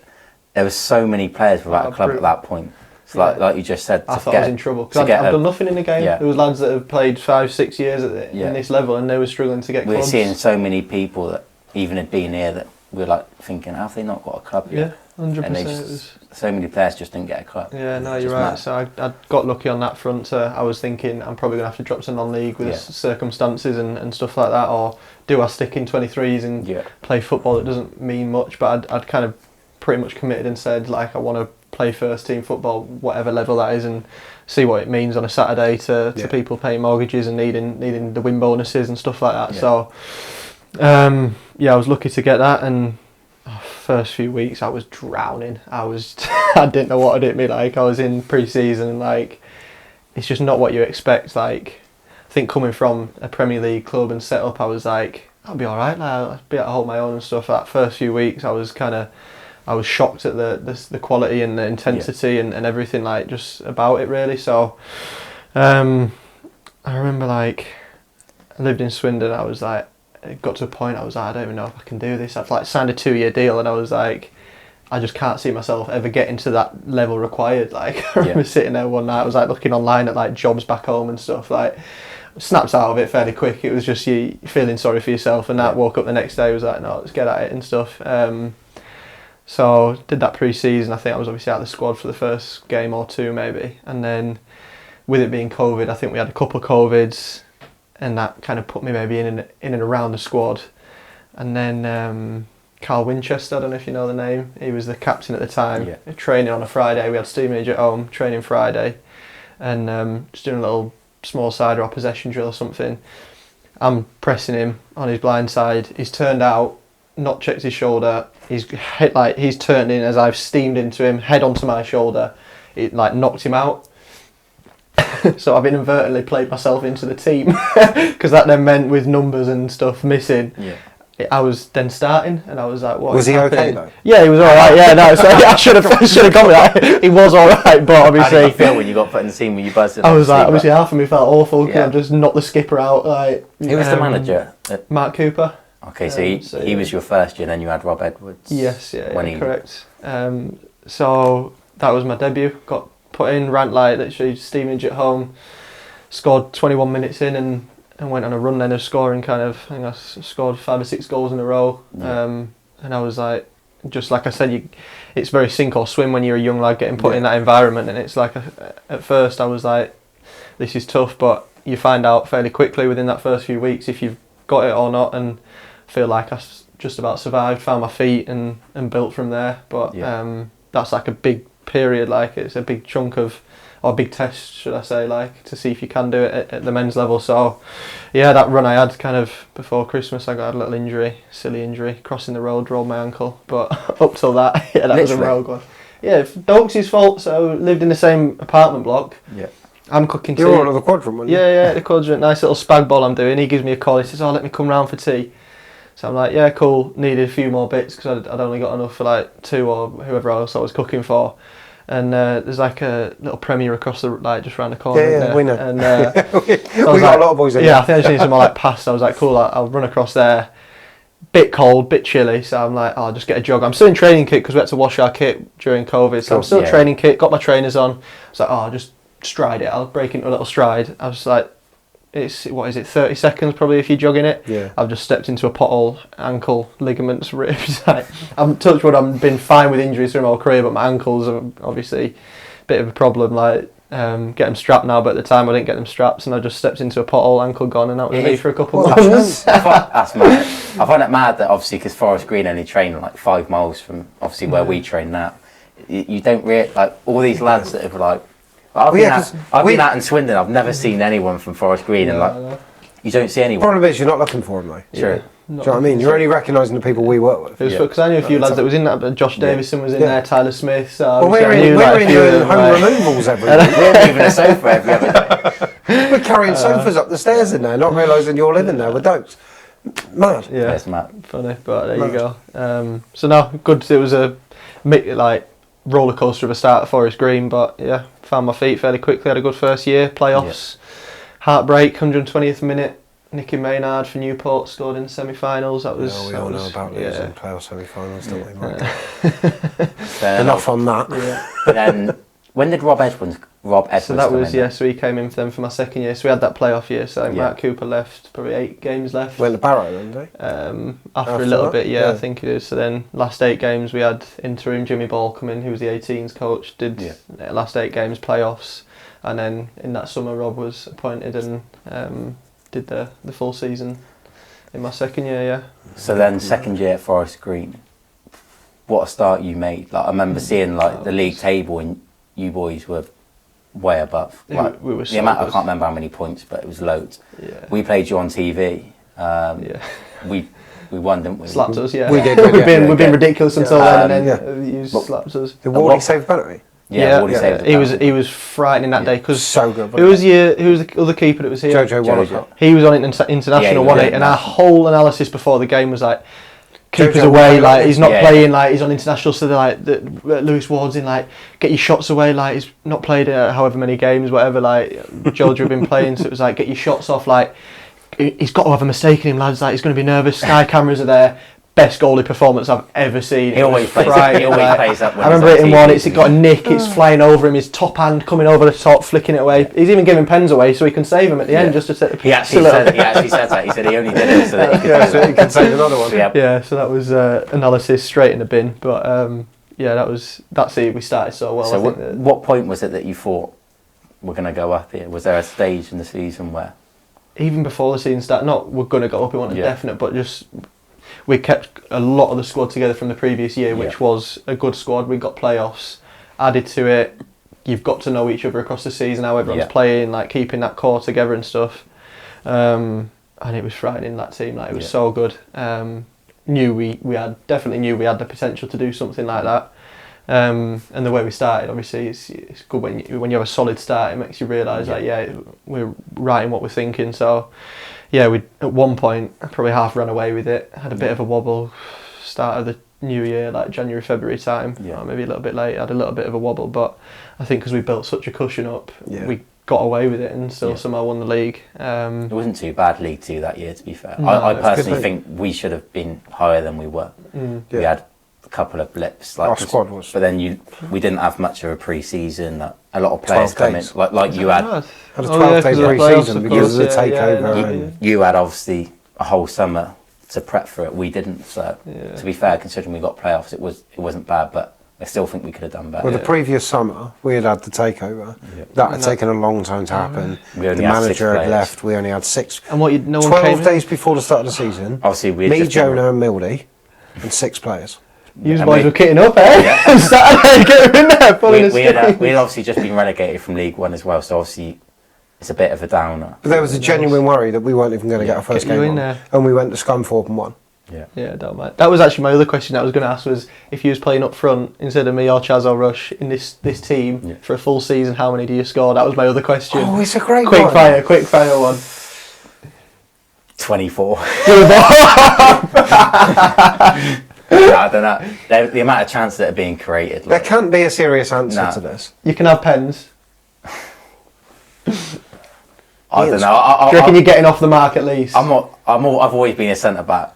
there were so many players without a club at that point. So like you just said, I thought I was in trouble because I've done nothing in the game. There was lads that have played 5-6 years in this level, and they were struggling to get clubs. We're seeing so many people that even had been here that we're like thinking, have they not got a club yet? Yeah, 100%. So many players just didn't get a club. Yeah, no, you're right. Mad. So I got lucky on that front. I was thinking I'm probably going to have to drop to non-league with circumstances and stuff like that, or do I stick in 23s and play football that doesn't mean much? But I'd kind of pretty much committed and said, like, I want to play first team football, whatever level that is, and see what it means on a Saturday to people paying mortgages and needing the win bonuses and stuff like that. So I was lucky to get that, and first few weeks I was drowning. I didn't know what it hit me. Like, I was in pre-season, and like, it's just not what you expect. Like, I think coming from a Premier League club and set up, I was like, I'll be alright, like, I'll be able to hold my own and stuff. That first few weeks I was shocked at the quality and the intensity and everything, like, just about it really. So I remember, like, I lived in Swindon. I was like, it got to a point I was like, I don't even know if I can do this. I've like signed a 2-year deal, and I was like, I just can't see myself ever getting to that level required. Like, I remember sitting there one night, I was like looking online at like jobs back home and stuff, like, snaps out of it fairly quick. It was just you feeling sorry for yourself, and that woke up the next day, was like, no, let's get at it and stuff. So did that pre-season. I think I was obviously out of the squad for the first game or two maybe, and then with it being COVID, I think we had a couple of COVIDs, and that kind of put me maybe in and around the squad. And then Carl Winchester, I don't know if you know the name, he was the captain at the time, training on a Friday. We had Stevenage at home, training Friday, and just doing a little small side or possession drill or something. I'm pressing him on his blind side. He's turned out, not checked his shoulder. He's turned in as I've steamed into him, head onto my shoulder. It like knocked him out. So I've inadvertently played myself into the team, because that then meant with numbers and stuff missing, I was then starting, and I was like, "What?" Was he okay though? Yeah, he was all right. Yeah, no, so I should have gone with that. He was all right, but obviously. How did you feel when you got put in the team when you buzzed? I was like, obviously, half of me felt awful because I just knocked the skipper out. Like, who was the manager? Mark Cooper. Okay, so he was your first year, and then you had Rob Edwards. Yes, correct. So that was my debut. Got put in, ran like literally Stevenage at home, scored 21 minutes in, and went on a run then of scoring kind of, I think I scored 5 or 6 goals in a row. And I was like, just like I said, it's very sink or swim when you're a young lad getting put in that environment, and it's like, at first I was like, this is tough, but you find out fairly quickly within that first few weeks if you've got it or not, and I feel like I just about survived, found my feet and built from there. But that's like a big period, like it's a big chunk of, or a big test should I say, like to see if you can do it at the men's level. So yeah, that run I had kind of before Christmas, I got a little injury, silly injury, crossing the road, rolled my ankle, but up till that, that literally was a rogue one. Yeah, Dokes' fault. So lived in the same apartment block. Yeah, I'm cooking tea. You're on the quadrant, weren't you? Yeah, the quadrant, nice little spag bol I'm doing. He gives me a call, he says, let me come round for tea. So I'm like, yeah, cool. Needed a few more bits because I'd only got enough for like 2 or whoever else I was cooking for. And there's like a little Premier across the, like just around the corner. Yeah, we know. And we got a lot of boys in there. Yeah, I think I just need some more like pasta. I was like, cool, I'll run across there. Bit cold, bit chilly, so I'm like, I'll just get a jog. I'm still in training kit because we had to wash our kit during COVID. So I'm still training kit, got my trainers on. I was like, I'll just stride it. I'll break into a little stride. I was like, it's, what is it, 30 seconds probably if you're jogging it. Yeah. I've just stepped into a pothole, ankle, ligaments, ribs. I'm touch wood, I've been fine with injuries through my whole career, but my ankles are obviously a bit of a problem. Like, get them strapped now, but at the time I didn't get them strapped, and I just stepped into a pothole, ankle gone, and that was me for a couple of months. That's mad. I find it mad that obviously, because Forest Green only train like 5 miles from obviously where we train now, you don't like all these lads that have like. I've been out in Swindon. I've never seen anyone from Forest Green, and like you don't see anyone. Problem is, you're not looking for them though. Sure. Do you know what I mean? You're only recognising the people we work with. Because I knew a few lads that was in that, but Josh Davison was in there, Tyler Smith. So well, we're in doing home removals every day. We're moving a sofa every other day. We're carrying sofas up the stairs in there, not realising you're living there with Dokes. Mad. Yeah, It's mad. funny, but there Mad. you go. So no, good. It was a like roller coaster of a start at Forest Green, but yeah, found my feet fairly quickly. Had a good first year. Playoffs, heartbreak, 120th minute. Nicky Maynard for Newport scored in the semi-finals. That was. We all know about losing playoff semi-finals, don't we, Mike? Fair Enough on that. Yeah. And then when did Rob Edwards So that come was in? so he came in for them for my second year. So we had that playoff year. So I think Yeah. Mark Cooper left, probably 8 games left. Went to Barrow then, did he? After a After little that? bit, Yeah. I think it is. So then last 8 games we had interim Jimmy Ball come in, who was the 18s coach. Did last 8 games playoffs, and then in that summer Rob was appointed and did the full season in my second year. Yeah. So then second year at Forest Green, what a start you made. Like I remember seeing like the league table and you boys were way above. Yeah, Like, we were so the amount, I good. can't remember how many points, but it was loads. Yeah. We played you on TV. Yeah. We won, didn't we? Slapped us, yeah. We did, we've yeah. been ridiculous until then, and yeah. then you But- slapped us. The Wardy saved penalty. Yeah, Wardy saved the he was penalty. frightening that day because So good. who was the other keeper that was here? Jojo Wallacott. He was on international, Yeah, he was wasn't he? on And our international. whole analysis before the game was like, keeper's Jojo away, Wallacott, like he's not yeah. playing, like he's on international, so they're like Lewis Ward's in, like get your shots away, like he's not played however many games, whatever. Like Jojo had been playing, so it was like get your shots off, like he's got to have a mistake in him, lads. Like he's going to be nervous. Sky cameras are there. Best goalie performance I've ever seen. He always plays Frightening, up when I remember he's it on in TV. one. It's got a nick. It's flying over him. His top hand coming over the top, flicking it away. He's even giving pens away so he can save him at the end, just to set the He actually said that. He said he only did it so that he could Yeah, do so that. you can save another one. Yeah. Yeah, so that was analysis straight in the bin. But yeah, that's it. We started so well. So I think that what point was it that you thought we're going to go up here? Was there a stage in the season where? even before the season started, not we're going to go up, it wasn't Yeah. definite, but just we kept a lot of the squad together from the previous year, which was a good squad. We got playoffs added to it. You've got to know each other across the season, how everyone's playing, like keeping that core together and stuff. And it was frightening, that team. Like it was so good. Definitely knew we had the potential to do something like that. And the way we started, obviously, it's good when you have a solid start. It makes you realise we're right in what we're thinking. So we at one point probably half ran away with it. Had a bit of a wobble start of the new year, like January, February time, or maybe a little bit late. Had a little bit of a wobble, but I think because we built such a cushion up, we got away with it and still somehow won the league. It wasn't too bad League 2 that year, to be fair. No, I it's personally good. think we should have been higher than we were. We had a couple of blips, Our squad was. but then we didn't have much of a pre-season. A lot of players 12 come in, days. like you had. Had a 12-day pre-season because of the takeover. Yeah. and You had obviously a whole summer to prep for it. We didn't. So to be fair, considering we got playoffs, it wasn't bad. But I still think we could have done better. Well, the previous summer we had the takeover. That had taken a long time to happen. We only The had 6 manager had players. left. We only had 6. And what no one 12 came in? days before the start of the season. Obviously, we had Me, just Jonah, and Mildy, and 6 players. You and boys we- were kitting up, eh? Saturday, get in there, pulling we a had obviously just been relegated from League 1 as well. So obviously, it's a bit of a downer. But there was a genuine worry that we weren't even going to get our first Get you game in on. there. And we went to Scunthorpe and won. Yeah, don't mind. That was actually my other question I was going to ask, was if you was playing up front instead of me or Chaz or Rush in this team for a full season, how many do you score? That was my other question. Oh, it's a great quick one. fire one. 24. I don't know. The amount of chances that are being created. There can't be a serious answer to this. You can have pens. I don't know. Do you reckon you're getting off the mark at least? I've always been a centre back,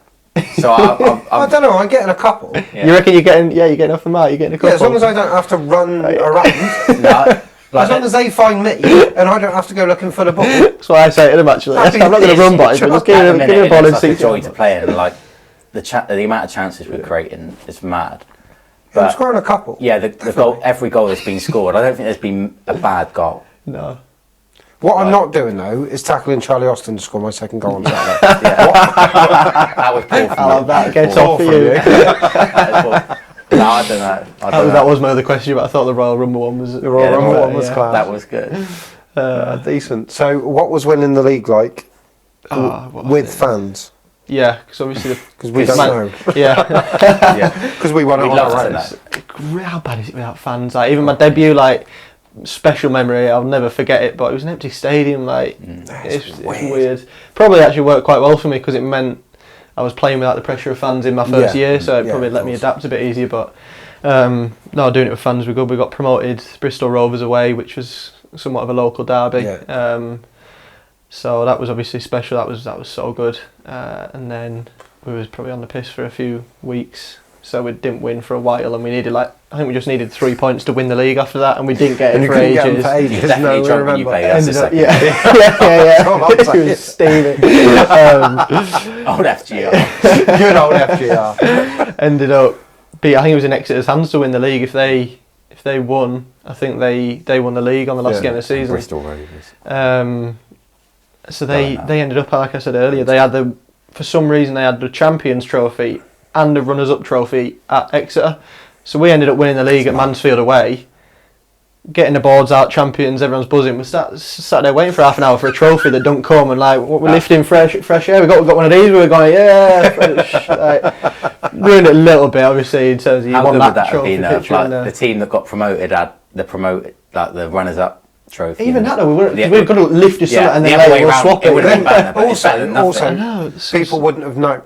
so I don't know, I'm getting a couple. You reckon you're getting off the mark? You're getting a couple. Yeah, as long as I don't have to run around. No, As long as they find me and I don't have to go looking for the ball. That's what I say to them actually. Happy I'm not going to run by it, but just give at the me minute, a ball and it's see. like a joy to play, and like the amount of chances we're creating is mad. I'm scoring a couple. Yeah, the goal, every goal that's been scored, I don't think there's been a bad goal. No. What I'm not doing though is tackling Charlie Austin to score my second goal on Saturday. That was poor from I'll have that. Get off for you. No, I don't know. That was my other question, but I thought the Royal Rumble one was The Royal Rumble one was yeah. class. That was good. Decent. So what was winning the league like with fans? Yeah, because obviously Because we don't know. Yeah. Because we won it We'd on love our to own. know. How bad is it without fans? Like even my debut, like special memory. I'll never forget it. But it was an empty stadium. Like it's weird. Probably actually worked quite well for me because it meant I was playing without the pressure of fans in my first year, so it probably let me adapt a bit easier. But no, doing it with fans was good. We got promoted Bristol Rovers away, which was somewhat of a local derby. Yeah. So that was obviously special. That was so good. And then we was probably on the piss for a few weeks. So we didn't win for a while, and we needed I think we just needed 3 points to win the league after that, and we didn't get it for ages. You're definitely drunk when you play. That's the second. Yeah. It was steaming. Old FGR. Good old FGR. Ended up I think it was in Exeter's hands to win the league. If they won, I think they won the league on the last game of the season. Bristol Rovers. So they ended up, like I said earlier, for some reason they had the Champions Trophy and the Runners-Up Trophy at Exeter. So we ended up winning the league at Mansfield away, getting the boards out, champions, everyone's buzzing. We sat there waiting for half an hour for a trophy that don't come, and we're lifting fresh air. We got one of these. We were going, ruined it a little bit, obviously, in terms of you want that trophy picture. The team that got promoted had the Runners-Up Trophy. Even that though, we were going to lift your summit and then we'll swap it. It would have been better. Also, people wouldn't have known.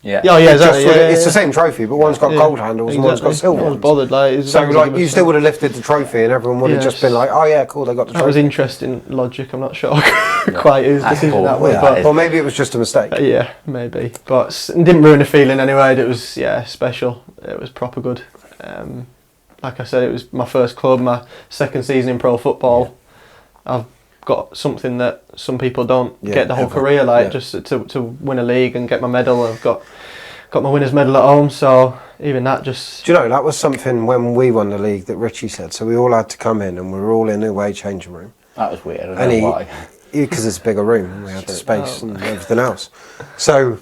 Yeah, exactly. It's the same trophy, but one's got gold handles and one's got silver. No one's bothered. So you still would have lifted the trophy, and everyone would have just been like, "Oh yeah, cool, they got the trophy." That was interesting logic. I'm not sure quite whose decision that was, or maybe it was just a mistake. Yeah, maybe, but it didn't ruin the feeling anyway. It was special. It was proper good. Like I said, it was my first club, my second season in pro football. I've got something that some people don't get the whole career, just to win a league and get my medal. I've got my winner's medal at home, so even that just... Do you know, that was something when we won the league that Richie said, so we all had to come in and we were all in the away changing room. That was weird, I don't know why. Because it's a bigger room and we had the space and everything else. So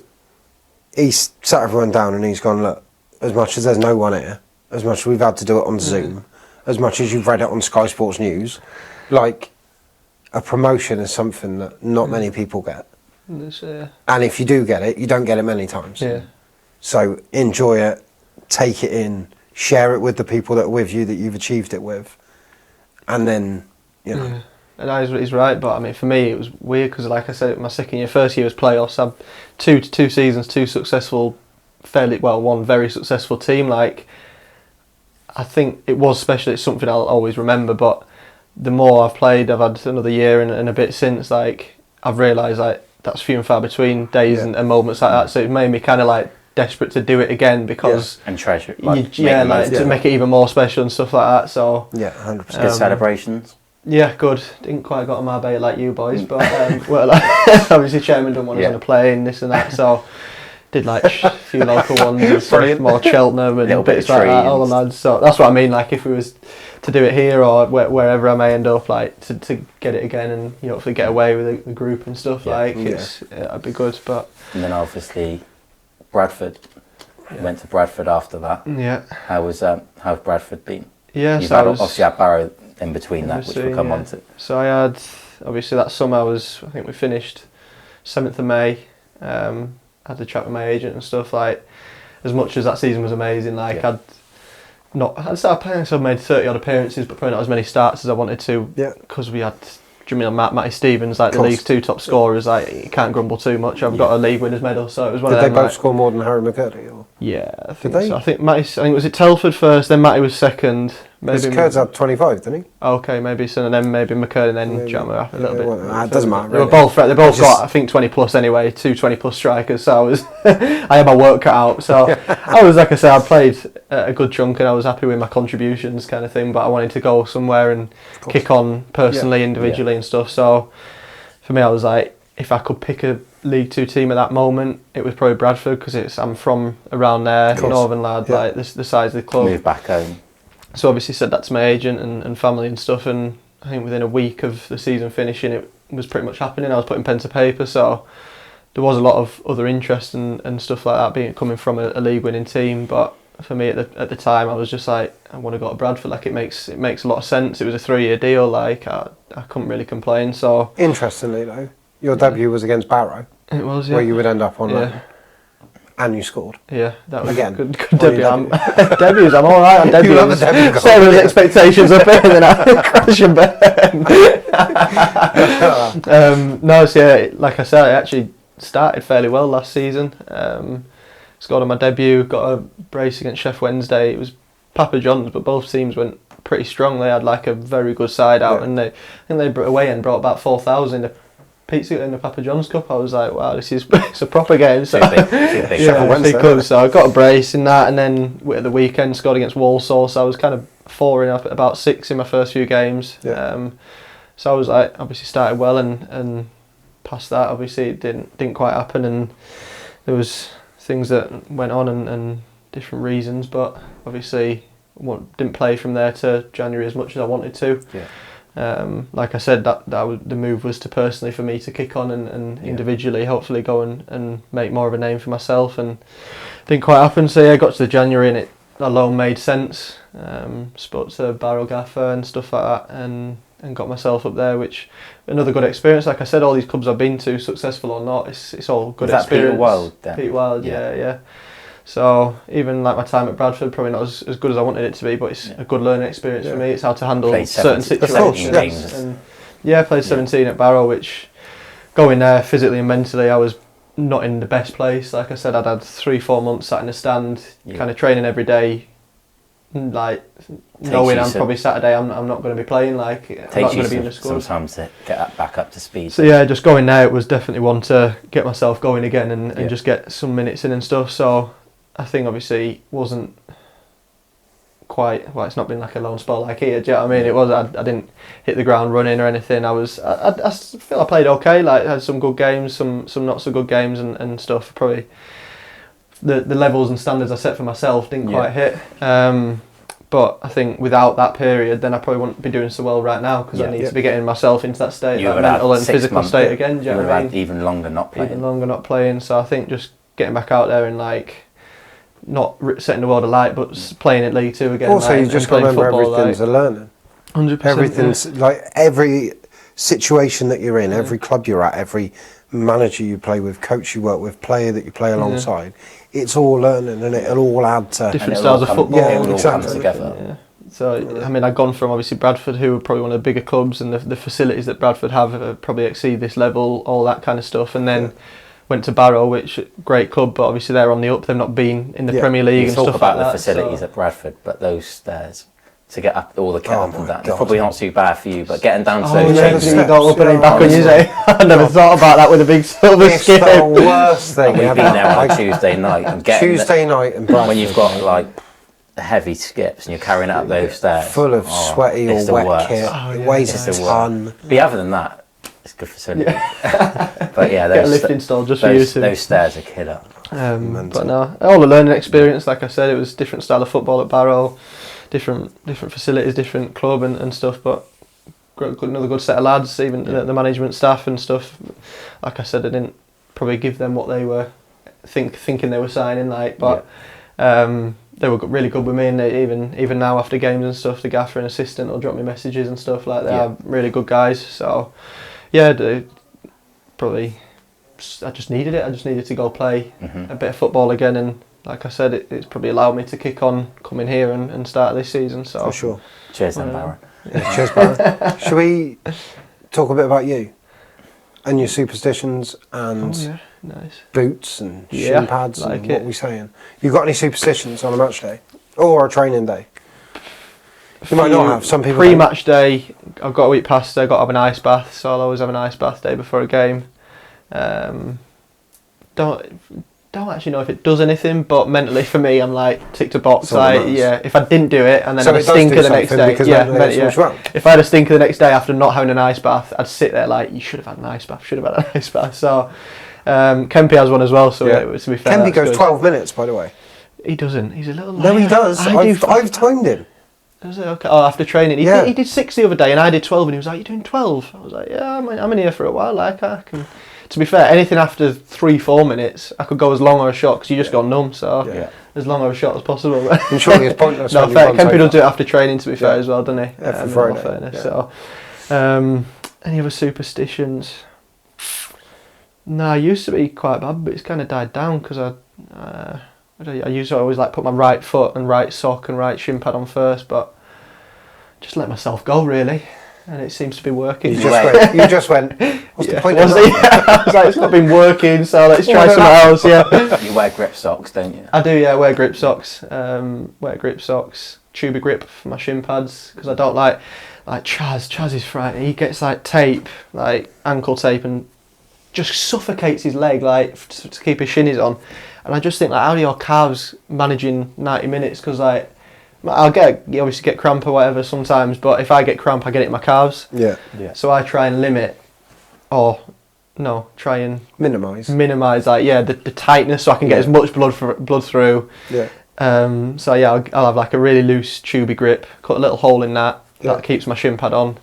he sat everyone down and he's gone, look, as much as there's no one here, as much as we've had to do it on Zoom, as much as you've read it on Sky Sports News, a promotion is something that not many people get. And if you do get it, you don't get it many times. Yeah. So enjoy it, take it in, share it with the people that are with you that you've achieved it with. And then, And he's right, but I mean, for me, it was weird because, like I said, my first year was playoffs. I had two seasons, two successful, one very successful team. I think it was special. It's something I'll always remember, but the more I've played, I've had another year and a bit since, I've realised that's few and far between days and moments like that. So it made me kind of desperate to do it again because and treasure to make it even more special and stuff like that. So 100%. Good celebrations. Yeah, good. Didn't quite got on my bay like you boys, but obviously chairman done one was on a plane, this and that. So did a few local ones and stuff, more Cheltenham and bits like that, all the lads. So that's what I mean, if we was to do it here or wherever I may end up, to get it again and hopefully get away with the group and stuff, it'd be good. But and then obviously Bradford, went to Bradford after that. Yeah. How's Bradford been? Yeah, You've obviously had Barrow in between that, which we'll come on to. So I had, obviously that summer I think we finished 7th of May, had the chat with my agent and stuff, as much as that season was amazing, I'd made 30 odd appearances, but probably not as many starts as I wanted to, because we had, Matty Stevens, the league's 2 top scorers, you can't grumble too much. I've got a league winners medal, so it was one of them. Did they both score more than Harry McCurdy? Or? Yeah, I think so. I think was it Telford first, then Matty was second. Because Kurtz had 25, didn't he? Okay, maybe so, and then maybe McCurdy, and then Jammer a little bit. It doesn't matter. They were both got, I think, 20 plus anyway, 2 20 plus strikers. So I had my work cut out. So I was, like I said, I played a good chunk, and I was happy with my contributions, kind of thing. But I wanted to go somewhere and kick on personally, individually, and stuff. So for me, I was like, if I could pick a League 2 team at that moment, it was probably Bradford, because I'm from around there, northern lad, the size of the club. Moved back home. So obviously said that to my agent and family and stuff, and I think within a week of the season finishing, it was pretty much happening. I was putting pen to paper, so there was a lot of other interest and stuff like that coming from a league winning team. But for me at the time, I was just I want to go to Bradford. It makes a lot of sense. It was a 3-year deal. I couldn't really complain. So interestingly though, your debut was against Barrow. It was, where you would end up on that. And you scored. Yeah, that was again. a good debut. Debuts, I'm all right on debuts. You love a debut goal. Set those expectations up here, and then I crash and burn. Like I said, actually started fairly well last season. Scored on my debut, got a brace against Sheff Wednesday. It was Papa John's, but both teams went pretty strong. They had like a very good side out, and I think they away and brought about 4,000 a pizza in the Papa John's Cup. I was like, wow, this is it's a proper game. So so I got a brace in that, and then at the weekend scored against Walsall. So I was kind of 4 up at about 6 in my first few games. So I was like, obviously started well, and past that, obviously it didn't quite happen, and there was things that went on and different reasons, but obviously didn't play from there to January as much as I wanted to. Like I said, that the move was to personally for me to kick on and individually hopefully go and make more of a name for myself, and didn't quite happen. So I got to the January and it alone made sense. Spoke to Barrow Gaffer and stuff like that, and got myself up there, which another good experience. Like I said, all these clubs I've been to, successful or not, it's all good experience. Peter Wild then? Peter Wild, yeah. So even like my time at Bradford, probably not as good as I wanted it to be, but it's a good learning experience for me. It's how to handle certain situations. And I played 17 at Barrow, which going there physically and mentally, I was not in the best place. Like I said, I'd had 3-4 months sat in a stand, kind of training every day, like knowing I'm probably Saturday I'm not going to be playing, like I'm not going to be in the squad. Sometimes to get back up to speed. So just going there, it was definitely one to get myself going again and just get some minutes in and stuff. So I think obviously wasn't quite, it's not been like a lone spell like here, do you know what I mean? It was, I didn't hit the ground running or anything. I feel I played okay, like had some good games, some not so good games and stuff. Probably the levels and standards I set for myself didn't quite hit. But I think without that period, then I probably wouldn't be doing so well right now, because I need to be getting myself into that state, that mental and physical state again. Do you know what I mean? Even longer not playing. So I think just getting back out there and like not setting the world alight, but playing at League Two again. Also, you just got to remember everything's a learning. 100%. Everything's like every situation that you're in, every club you're at, every manager you play with, coach you work with, player that you play alongside. It's all learning, and it'll all add to different styles of football. It will all come together. So I mean, I've gone from obviously Bradford, who are probably one of the bigger clubs, and the facilities that Bradford have probably exceed this level, all that kind of stuff, and then went to Barrow, which great club, but obviously they're on the up. They've not been in the Premier League and stuff like that. Talk about the facilities at Bradford, but those stairs to get up all the kit up and down, it's probably not too bad for you, but getting down to those changes, you go up and then back on you say. I never thought about that with a big silver skip. It's the worst thing. We've been there on a Tuesday night and Tuesday night in Bradford, when you've got like heavy skips and you're carrying it up those stairs full of sweaty or wet kit. It weighs a ton. But other than that, it's good facility. But yeah, get a lift installed just for you two. Those stairs are killer. But no, all the learning experience. Like I said, it was different style of football at Barrow, different facilities, different club and stuff. But another good set of lads, even the management staff and stuff. Like I said, I didn't probably give them what they were thinking they were signing. But they were really good with me, and they, even now after games and stuff, the gaffer and assistant will drop me messages and stuff like that. Are really good guys. So probably I just needed it. I just needed to go play a bit of football again, and like I said, it's probably allowed me to kick on, come in here and start this season. So for sure. Cheers, then, Barrow. Cheers, Barrow. Should we talk a bit about you and your superstitions and boots and shin pads and what we saying? You got any superstitions on a match day or a training day? You might not have. Some people pre-match day, I've got a week past. I've got to have an ice bath, so I'll always have an ice bath day before a game. Don't actually know if it does anything, but mentally for me, I'm like tick to box. If I didn't do it and then I had a stinker the next day, if I had a stinker the next day after not having an ice bath, I'd sit there like, you should have had an ice bath. So Kempy has one as well. So to be fair, Kempy goes 12 minutes, by the way. He doesn't. He's a little liar. No, he does. I've timed him. Was it okay? Oh, after training, he did 6 the other day, and I did 12, and he was like, "You doing 12?" I was like, "Yeah, I'm in here for a while. Like I can." To be fair, anything after 3-4 minutes, I could go as long or as short because you just go numb. So as long or as short as possible. I'm sure it's pointless. No, fair. Kempy does do it after training. To be fair, as well, doesn't he? For Friday. Fairness. So, any other superstitions? No, I used to be quite bad, but it's kind of died down because I used to always like put my right foot and right sock and right shin pad on first, but just let myself go really. and it seems to be working. You just went. What's the point of Was that? it? I was like, it's not been working, so let's try something else. Yeah, You wear grip socks, don't you? I do. Yeah, wear grip socks. Tuba grip for my shin pads because I don't like Chaz. Chaz is frightening. He gets like tape, like ankle tape, and just suffocates his leg like to keep his shinnies on. And I just think like, how are your calves managing 90 minutes? Because like, you obviously get cramp or whatever sometimes, but if I get cramp, I get it in my calves. Yeah. So I try and try and Minimise the tightness so I can get as much blood through. Yeah. So yeah, I'll have like a really loose tubey grip, cut a little hole in that. Yeah. That keeps my shin pad on.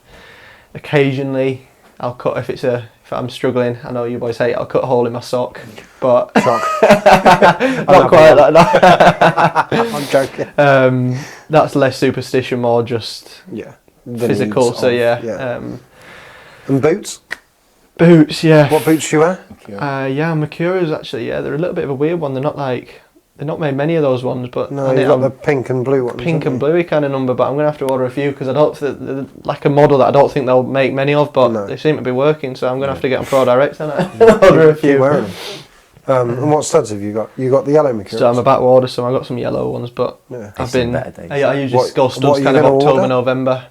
Occasionally, I'll cut if I'm struggling. I know you boys hate it, I'll cut a hole in my sock, but not quite like that. I'm joking. That's less superstition, more just The physical. needs So of- yeah. And boots? Boots, yeah. What boots do you wear? Mercurials actually. Yeah, they're a little bit of a weird one. They're not made many of those ones, but No, you've got the pink and blue ones. pink and bluey kind of number. But I'm gonna have to order a few because I don't they're like a model that I don't think they'll make many of, but they seem to be working. So I'm gonna have to get them Pro Direct and order a few. Keep wearing them. And what studs have you got? You got the yellow mercurials. So I'm about to order some. I got some yellow ones, but Yeah. I've been. better days. I usually go What are studs you kind of gonna October, order? November.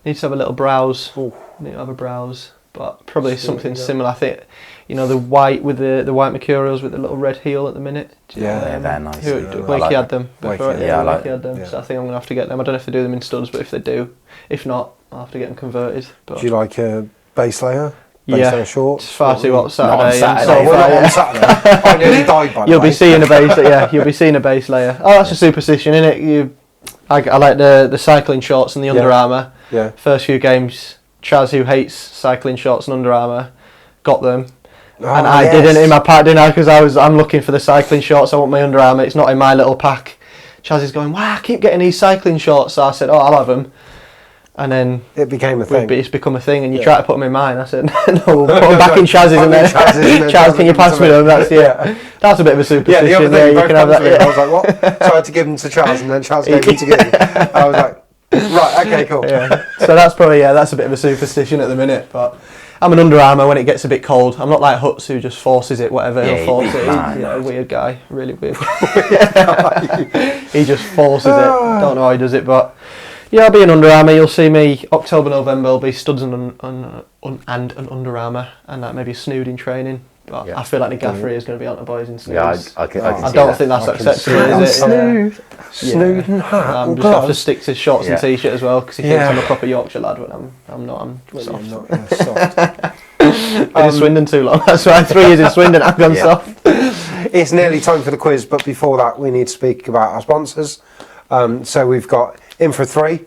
Need to have a little browse. Ooh. Need to have a browse, but probably See something what you got. similar. I think, the white with the white mercurials with the little red heel at the minute. Yeah, they're nice. Wakey I like had them. before. Wakey, yeah, I like Wakey had them. them. So I think I'm gonna have to get them. I don't know if they do them in studs, but if they do, if not, I'll have to get them converted. But Do you like a base layer? Base Yeah. layer shorts? it's far too hot Not Saturday. on and Saturday. so Oh, we're not far, on Saturday. I nearly died by the You'll way. be seeing a base. You'll be seeing a base layer. Oh, that's a superstition, isn't it? I like the cycling shorts and the Under Armour. Yeah. First few games, Chaz, who hates cycling shorts and Under Armour, got them. Oh, And I yes. didn't in my pack, didn't I? Because I'm looking for the cycling shorts. I want my Under Armour. It's not in my little pack. Chaz is going, wow, I keep getting these cycling shorts. So I said, oh, I'll have them. And then It became a thing. it's become a thing. And you Yeah. try to put them in mine. I said, no, we'll put them back in Chaz's. And then, Chaz's and then Chaz, can you pass me them? That's Yeah. That's a bit of a Yeah, superstition. the other thing, you both can have comes that. with it. I Yeah. was like, what? So I had to give them to Charles, and then Charles gave them to you. And I was like, right, okay, cool. Yeah. So that's probably that's a bit of a superstition at the minute. But I'm an Under Armour when it gets a bit cold. I'm not like Huts who just forces it, whatever. Yeah, He'll force he's it. mad. He's a weird guy, really weird. He just forces it. Don't know how he does it, but yeah, I'll be an Under Armour. You'll see me October, November. I'll be studs and an Under Armour, and like maybe a snood in training. But Yeah. I feel like the gaffery is going to be on the boys in snoods. Yeah, I can I see don't that. think that's I can acceptable, see is it? that. Snood and hat. I'm and just have to gloves. stick to shorts and Yeah. t-shirt as well because he thinks I'm a proper Yorkshire lad when I'm not. I'm Well, soft. you're not, you're soft. Been in Swindon too long. That's why 3 years in Swindon I've gone Yeah. soft. It's nearly time for the quiz, but before that, we need to speak about our sponsors. So we've got Infra3,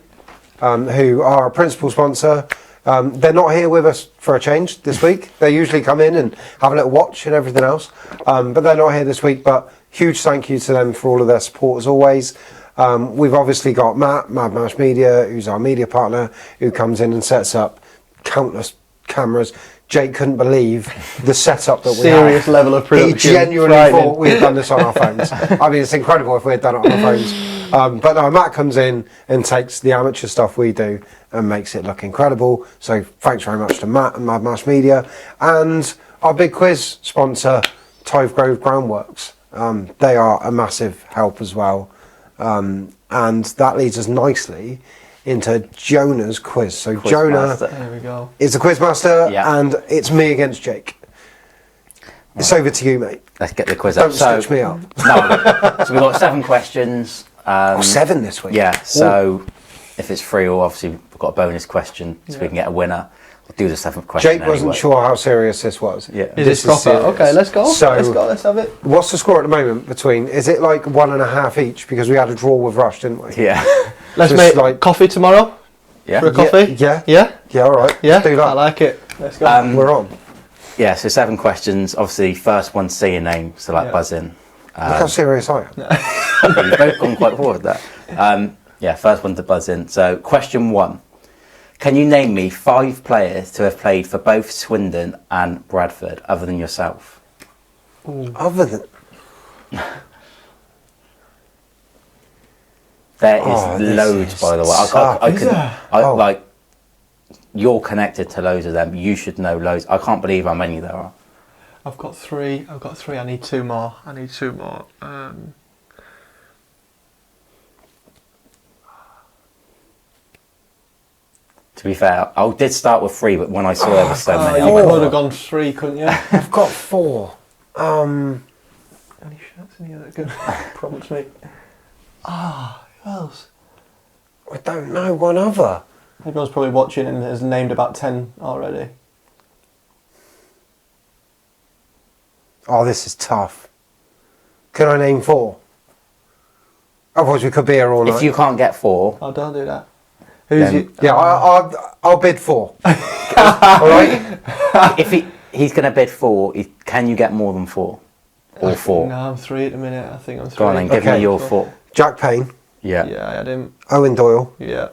who are our principal sponsor. They're not here with us for a change this week. They usually come in and have a little watch and everything else, but they're not here this week. But huge thank you to them for all of their support as always. We've obviously got Matt, Mad Mash Media, who's our media partner, who comes in and sets up countless cameras. Jake couldn't believe the setup that we Serious had. level of production. He genuinely Frightening. thought we had done this on our phones. I mean, it's incredible if we had done it on our phones. But no, Matt comes in and takes the amateur stuff we do and makes it look incredible. So thanks very much to Matt and Mad Mash Media. And our big quiz sponsor, Tive Grove Groundworks. They are a massive help as well. And that leads us nicely into Jonah's quiz. So Jonah Quizmaster. There we go. is the quizmaster, Yeah. and it's me against Jake. It's over to you, mate. Let's get the quiz Don't up. So, stitch me up. no, so we've got 7 questions. 7 this week. Yeah, so if it's free, or obviously we've got a bonus question so we can get a winner. We'll do the 7th question. Jake wasn't anyway. sure how serious this was. Yeah. Is This it proper? serious. Okay, let's go. So- Let's have it. What's the score at the moment between? Is it like 1.5 each? Because we had a draw with Rush, didn't we? Yeah. Let's Just make like- coffee tomorrow Yeah. for a coffee. Yeah. Yeah. Yeah. All right. Yeah. Let's do that. I like it. Let's go. We're on. Yeah, so 7 questions. Obviously, first one, say your name, so like Yeah. buzz in. Look how serious I am. You've both gone quite forward with that. Yeah, first one to buzz in. So, question 1. Can you name me 5 players to have played for both Swindon and Bradford, other than yourself? Other than There is Oh, this loads, is by the way. tough. I Is could, there? I Oh. like. you're connected to loads of them. You should know loads. I can't believe how many there are. I've got three. I need two more. To be fair, I did start with 3, but when I saw there were so many, You I went, could have gone 3, couldn't you? I've got 4. Any shots in here that can prompt me? Who else? I don't know one other. Everyone's probably watching and has named about 10 already. Oh, this is tough. Can I name 4? Otherwise we could be here all night. if you can't get 4, Oh, don't do that. Who's Then- you? Yeah, I'll bid 4. Alright? if he's going to bid 4, can you get more than 4? Or 4? No, I'm 3 at the minute. I think I'm 3. Go on then, give Okay. me your 4. Jack Payne, Yeah. Yeah, I had him. Owen Doyle, Yeah.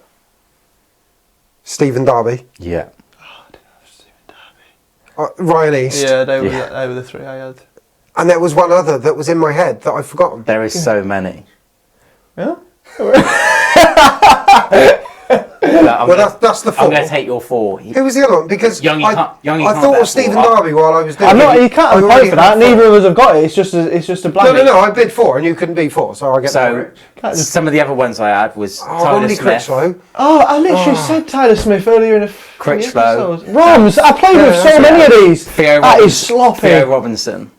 Stephen Darby, Yeah. Ryan East, Yeah, they Yeah. were the 3 I had. and there was one other that was in my head that I've forgotten. There is so many. Yeah? Well, that's the 4. I'm going to take your 4. Who was the other one? Because Young, you I can't thought bet of Stephen 4. Darby while I was doing I'm not. it. You can't I have a already point for that. had 4. Neither of us have got it. It's just a blank. No, I bid 4 and you couldn't be 4, so I get So, that. some of the other ones I had was Tyler Romney Smith. Critchlow. Oh, I literally said Tyler Smith earlier in a Critchlow. Roms. I played with so that's many of these. Theo That Robinson, is sloppy. Theo Robinson,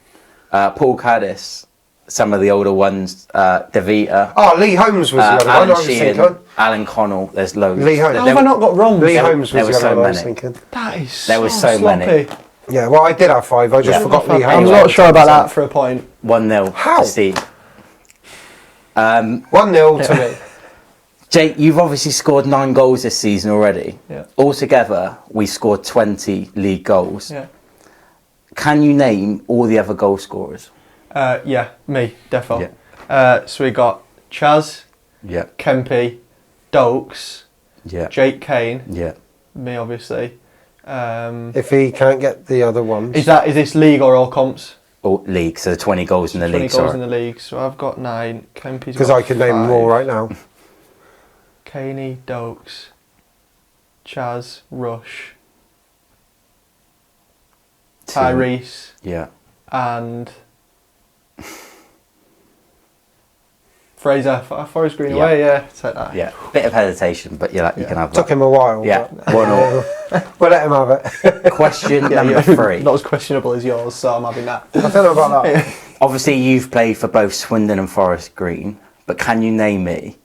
Paul Caddis, some of the older ones, DeVita, Oh, Lee Holmes was the other one I Alan was Sheehan, thinking. Alan Connell. There's loads. Lee Holmes. How have I not got Roms? Lee Holmes there was were the other so one I was many. thinking. That is There were so sloppy. many. Yeah, well, I did have 5. I just Yeah. forgot Lee I'm Holmes. Anyway. not sure about that for a point. 1-0 How? to Steve. 1-0 to me. Jake, you've obviously scored 9 goals this season already. Yeah. Altogether, we scored 20 league goals. Yeah. Can you name all the other goal scorers? Yeah, me, defo. Yeah. So we got Chaz, Yeah. Kempy, Dokes, Yeah. Jake Kane, Yeah. me obviously. If he can't get the other ones. Is this league or all comps? All league, so 20 goals in the 20 league. goals Sorry. in the league. So I've got 9. Kempy's Because got I could name them 5. all right now. Caney, Dokes, Chaz, Rush, Tyrese, Yeah. and Fraser. Forest Green Yeah. away, yeah. Take that. Yeah. Bit of hesitation, but you can have Took that. him a while. Yeah. but- 1-0. We'll let him have it. Question Yeah, number yeah. 3. Not as questionable as yours, so I'm having that. I don't know about that. Obviously, you've played for both Swindon and Forest Green, but can you name me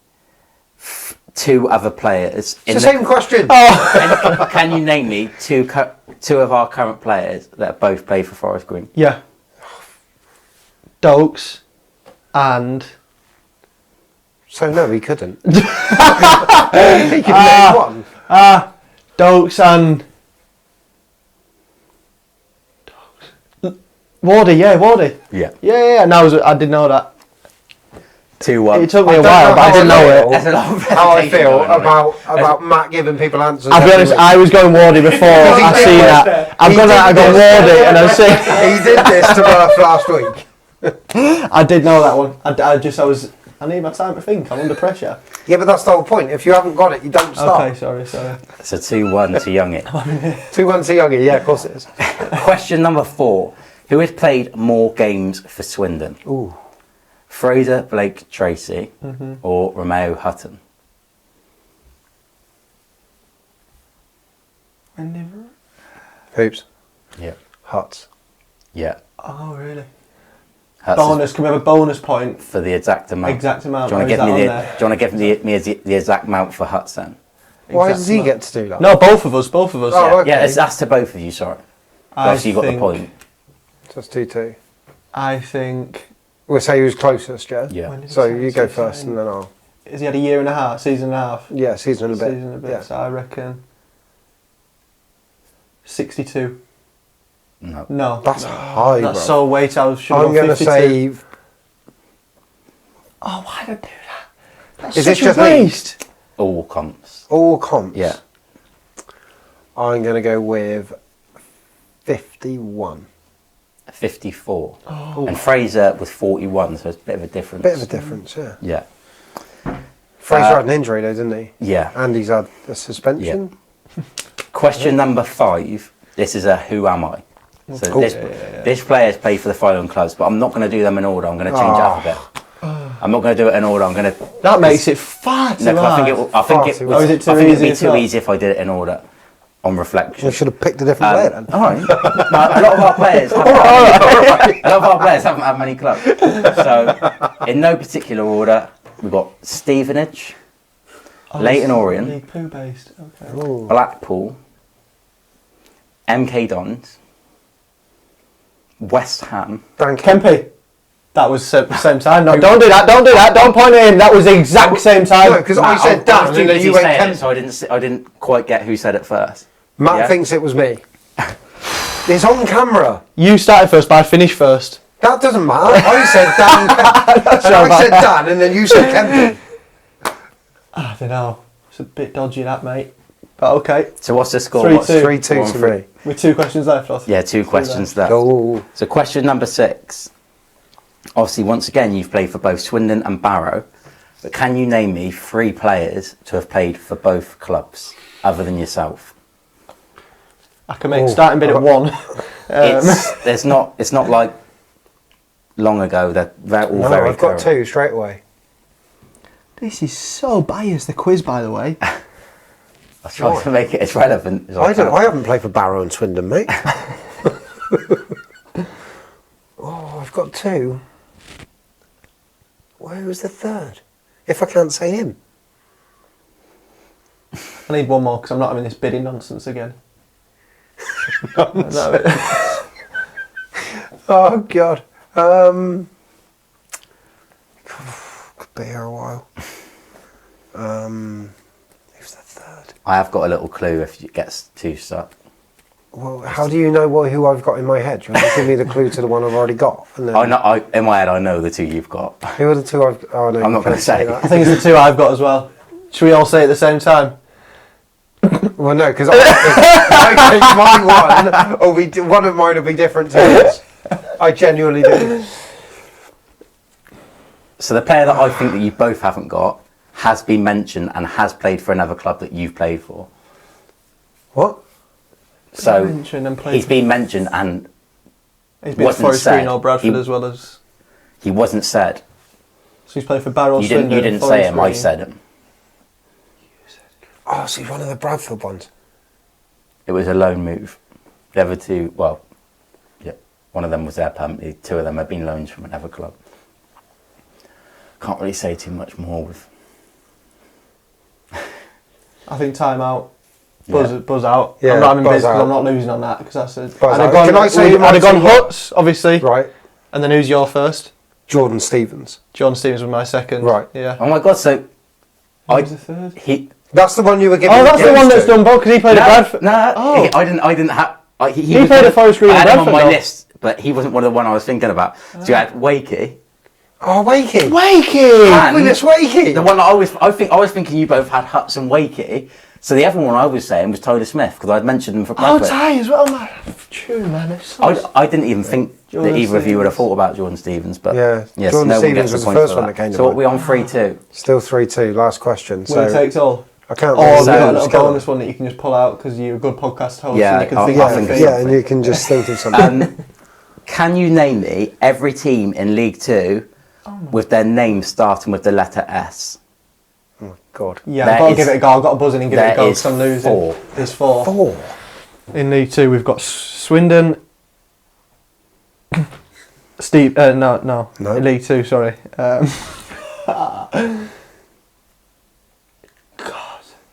2 other players? It's the same question. Can you name me 2 of our current players that both play for Forest Green? Yeah. Dokes and So no, he couldn't. He could name one. Dokes and Wardy, yeah, Wardy. Yeah. Yeah. No, I did know that. 2-1. It took me I a don't while, know but I how didn't I know feel. it. There's a lot of How I hesitation feel going on. about Matt giving people answers. I'll be every honest, week. I was going Wardy before I did seen this. that. I He got did Wardy this. and I was He did this to Murph last week. I did know that one. I need my time to think. I'm under pressure. Yeah, but that's the whole point. If you haven't got it, you don't start. Okay, sorry. So 2-1 to Youngit. 2-1 to Youngie, yeah, of course it is. Question number 4. Who has played more games for Swindon? Ooh. Fraser Blake Tracy or Romeo Hutton? Hoops. Yeah. Huts. Yeah. Oh, really? Hutton Bonus. Can we have a bonus point? for the exact amount. Exact amount. Do you want or to is give me that on the? there? Do you want to give me the exact amount for Huts then? Why Exact does he amount. get to do that? No, both of us. Oh, Yeah, okay. yeah, that's to both of you. Sorry. Obviously, you got the point. Just 2-2. I think. We'll say who's closest, yeah? Yeah. When did he So sign? you go So first sign- and then I'll... Has he had a year and a half, season and a half? Yeah, season and a bit. Season and a bit. Yeah. So I reckon 62. No. No. That's no. high, That's bro. so weight. I should I'm going going to to say... Oh, why did I do that? That's Is such this a just league? waste. All comps. All comps. Yeah. I'm going to go with 51. 54. Oh. And Fraser was 41, so it's a bit of a difference. Bit of a difference, yeah. Yeah. Fraser had an injury though, didn't he? Yeah. And he's had a suspension. Question number 5. This is a who am I? So this player's played for the following clubs, but I'm not going to do them in order. I'm going to change it up a bit. I'm not going to do it in order. I'm going to. That makes it far too hard. I think it would be too easy if I did it in order. On reflection, We should have picked a different player then. All right. A lot of our players. A lot of our players haven't had many clubs. So, in no particular order, we've got Stevenage, Leyton Orient, League Two based. Okay. Blackpool, MK Dons, West Ham. Kempe. That was same time. No, don't do that. Don't do that. Don't point at him. That was the exact same time. No, because I said Dan, and then you went Kempe. So I didn't quite get who said it first. Matt thinks it was me. It's on camera. You started first, but I finished first. That doesn't matter. I said Dan. I said Dan, and then you said Kempe. I don't know. It's a bit dodgy, that, mate. But okay. So what's the score? 3-2. 3-2 to me. With 2 questions left, I think. Yeah, 2 questions left. Oh. So question number 6. Obviously, once again, you've played for both Swindon and Barrow. But can you name me 3 players to have played for both clubs, other than yourself? I can make starting bid at 1. It's not like long ago. They're all very I've got current. 2 straight away. This is so biased, the quiz, by the way. I was trying to make it as relevant as I can. I haven't played for Barrow and Swindon, mate. I've got 2. Where was the 3rd? If I can't say him. I need 1 more because I'm not having this bidding nonsense again. Oh, God. Could be here a while. Who's the 3rd? I have got a little clue if it gets too stuck. Well, how do you know who I've got in my head? Do you want to give me the clue to the one I've already got? And then, In my head, I know the 2 you've got. who are the 2 I've got? Oh, no, I'm not going to say. I think it's the 2 I've got as well. Should we all say it at the same time? Well, no, because I think my one, one of mine will be different to yours. I genuinely do. So the player that I think that you both haven't got has been mentioned and has played for another club that you've played for. What? So He's been mentioned and been at wasn't Forest said. Green or Bradford as well as. He wasn't said. So he's played for Barrow. You didn't say him. I said him. Oh, so he's one of the Bradford ones. It was a loan move. The other 2, well, yeah, one of them was there permanently. 2 of them have been loans from another club. Can't really say too much more with. I think time out. Buzz out. Yeah, I'm not having buzz biz because out. I'm not losing on that because that's a. Buzz out. I'd Can I say who have my gone 2 Huts, obviously. Right. And then who's your first? Jordan Stevens. John Stevens was my second. Right. Yeah. Oh my God! So Who's the third? That's the one you were giving. Oh, that's the one that's to. done both because he played at Bradford. No, Oh. I didn't have. He played at Forest Green I and had him on Bradford, my though. list, but he wasn't one of the one I was thinking about. So you had Wakey. Oh, Wakey. Wakey! And Willis Wakey. The one that I was thinking you both had Huts and Wakey. So the other one I was saying was Tyler Smith because I'd mentioned him for Oh, Bradford. Ty as well, man. True, man. It's so I didn't even think Jordan that either of you would have Stevens. thought about Jordan Stevens, but Yeah, yes, Jordan no one Stevens gets was a the point first for one that came to So what mind. we on 3-2? Still 3-2. Last question. winner takes all. I can't. Or we've So- got a little bonus one that you can just pull out because you're a good podcast host Yeah, and you can I'll think think of of things. Yeah, and you can just think of something. Can you name me every team in League 2 with their name starting with the letter S? Oh, God. Yeah, There I've got to is- give it a go. I've got to buzz in and give it a there go is because I'm losing. 4. There's 4. 4. In League 2, we've got Swindon. Steve, no. In League 2, sorry. God.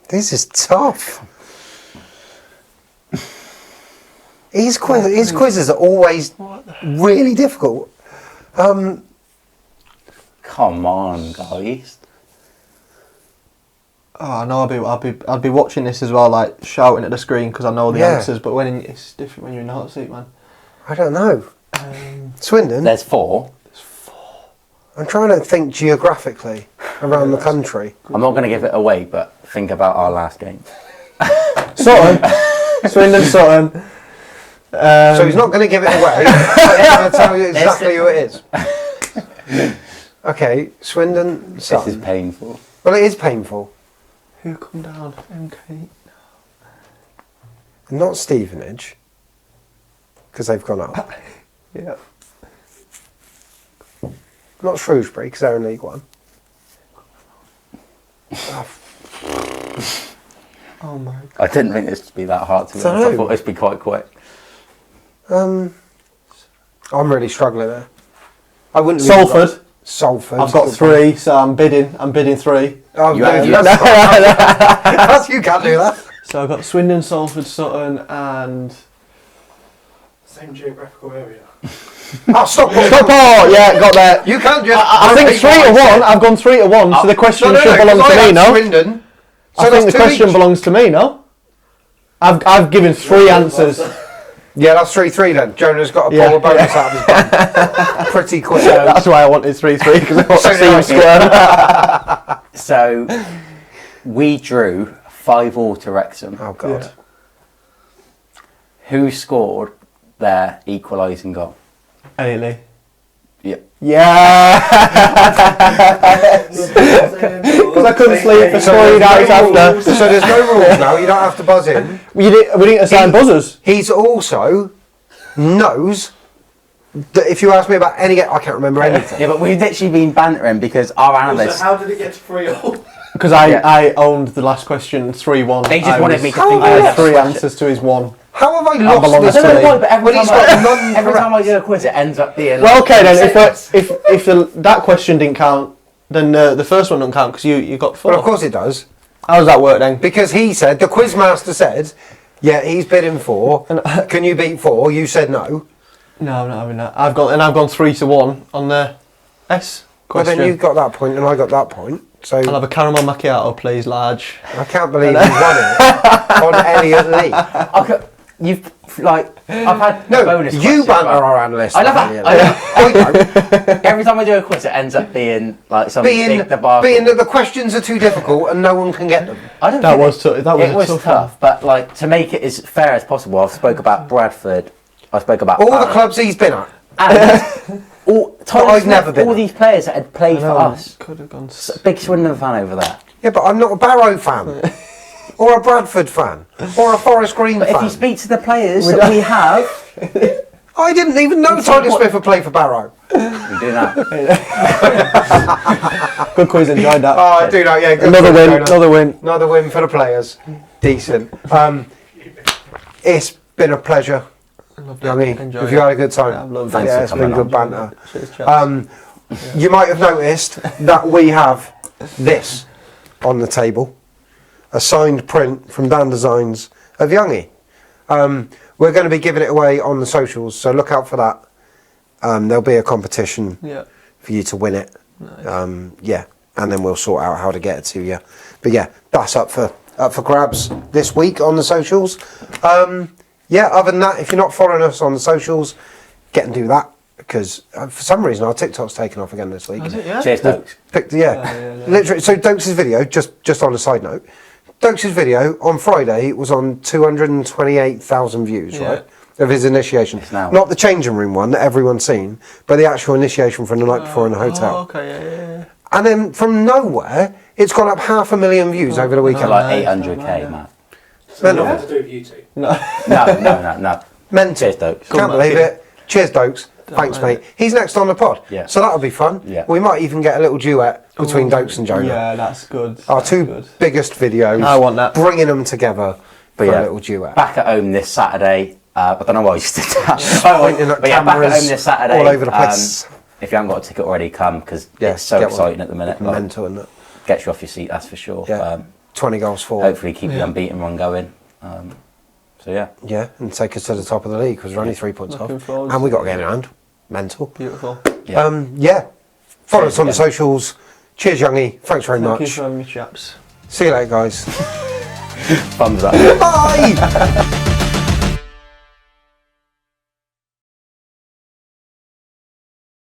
This is tough. His quizzes are always really difficult. Come on, guys. Oh, no, I'd be watching this as well, like shouting at the screen because I know the answers. But it's different when you're in the hot seat, man. I don't know. Swindon. There's 4. I'm trying to think geographically around the country. I'm not going to give it away, but think about our last game. Sutton. Swindon, Sutton. So he's not going to give it away. But he's going to tell you exactly who it is. Okay, Swindon. This Sutton. is painful. Well, it is painful. Who come down? MK. Not Stevenage, because they've gone up. Yeah. Not Shrewsbury, because they're in League One. Oh my god. I didn't think this would be that hard to be honest. I thought this would be quite quick. I'm really struggling there. I wouldn't. Salford. Salford. I've got 3, so I'm bidding 3. Oh, You have- that's, you can't do that. So I've got Swindon, Salford, Sutton, and Same geographical area. Oh, Stockport. Stockport. Yeah, got that. You can't just. I think 3 to 1. I've gone 3 to 1. So the question should belong to me, no? Swindon. So I think the that's question 2 each. belongs to me, no? I've given 3 answers. Yeah, that's 3-3 then. Jonah's got to pull a bonus out of his bum. Pretty quick. That's why I wanted 3-3 because I want So to see him square. So we drew 5-5 to Wrexham. Oh God. Yeah. Who scored their equalising goal? Ailey. Yeah. Yeah. Because I couldn't sleep for 3 days after. So there's no rules now. You don't have to buzz in. We didn't assign buzzers. He's also knows that if you ask me about any game, I can't remember anything. Yeah, but we've literally been bantering because our So analysts. how did it get to 3-0? Because I owned the last question 3-1. They just wanted me to How think are I you? had 3 answers to his 1. How have I belong lost to this? me. Why, but When he's got none every correct. time I do a quiz, it ends up being. Well, okay then. six. If that question didn't count, then the first one don't count because you got 4. Well, of course it does. How does that work then? Because he said, the quizmaster said, yeah, he's bidding 4. Can you beat 4? You said no. No, I'm not having that. I've gone 3 to 1 on the S Well, question. then you got that point and I got that point. So I'll have a caramel macchiato, please, large. I can't believe you won it on Elliot Lee. You've like I've had No, bonus. you questions, banter right? our analyst. I love Elliot that. Lee. I don't. Every time I do a quiz, it ends up being like something Being big debacle. that the questions are too difficult and no one can get them. I don't That think was it, that was it a was tough tough, but like to make it as fair as possible, I spoke about Bradford. I spoke about All the Barrow, clubs he's been at. and I've never been all at. these players that had played for us. Could have gone. Big Swindon fan over there. Yeah, but I'm not a Barrow fan. Or a Bradford fan. Or a Forest Green But fan. if you speak to the players that we have, I didn't even know Tiger Smith would play for Barrow. we do that. Good quiz, enjoyed that. Oh, I do know, yeah. Good Another quiz, win, Jonah. another win. Another win for the players. Decent. It's been a pleasure. Youngie, Enjoy have it. you had a good time? Yeah, I've loved Thanks Yeah, for it's been coming good on. banter. Cheers, chaps. You might have noticed that we have this on the table, a signed print from Dan Designs of Youngie. We're going to be giving it away on the socials, so look out for that. There'll be a competition Yeah. for you to win it. Nice. Yeah, and then we'll sort out how to get it to you. But yeah, that's up for grabs this week on the socials. Yeah, other than that, if you're not following us on the socials, get and do that, because for some reason our TikTok's taken off again this week. Was it? Yeah. Cheers, Stokes. Yeah. Literally. So Dokes' video, just on a side note, Dokes' video on Friday was on 228,000 views, Yeah. right? Of his initiation. It's now. Not the changing room one that everyone's seen, but the actual initiation from the night before in the hotel. Oh, okay. Yeah. And then from nowhere, it's gone up 500,000 views over the weekend. Like Nice, 800k, nice. man. So nothing to do with you two. No. Mental. Cheers, Stokes. Can't man. believe it. Cheers, Dokes. Thanks, mind mate. He's next on the pod. Yeah. So that'll be fun. Yeah. We might even get a little duet between Dokes and Jonah. Yeah, that's good. Our That's two good. biggest videos. I want that. Bringing them together But for yeah, a little duet. back at home this Saturday. I don't know why you did that. Pointing at But yeah, back at cameras home this Saturday. all over the place. If you haven't got a ticket already, come because Yeah, it's so get one. exciting at the minute. Like, Mental, isn't it? gets you off your seat, that's for sure. Yeah. 20 goals for. Hopefully keep the Yeah. unbeaten run going. So yeah. Yeah, and take us to the top of the league because we're only 3 points Looking off. forward And we to got a game in hand. Mental. Beautiful. Yeah. Yeah. Follow Cheers us on the again. socials. Cheers, Youngie. Thanks very Thank you much. for having me, chaps. See you later, guys. Thumbs up. Bye!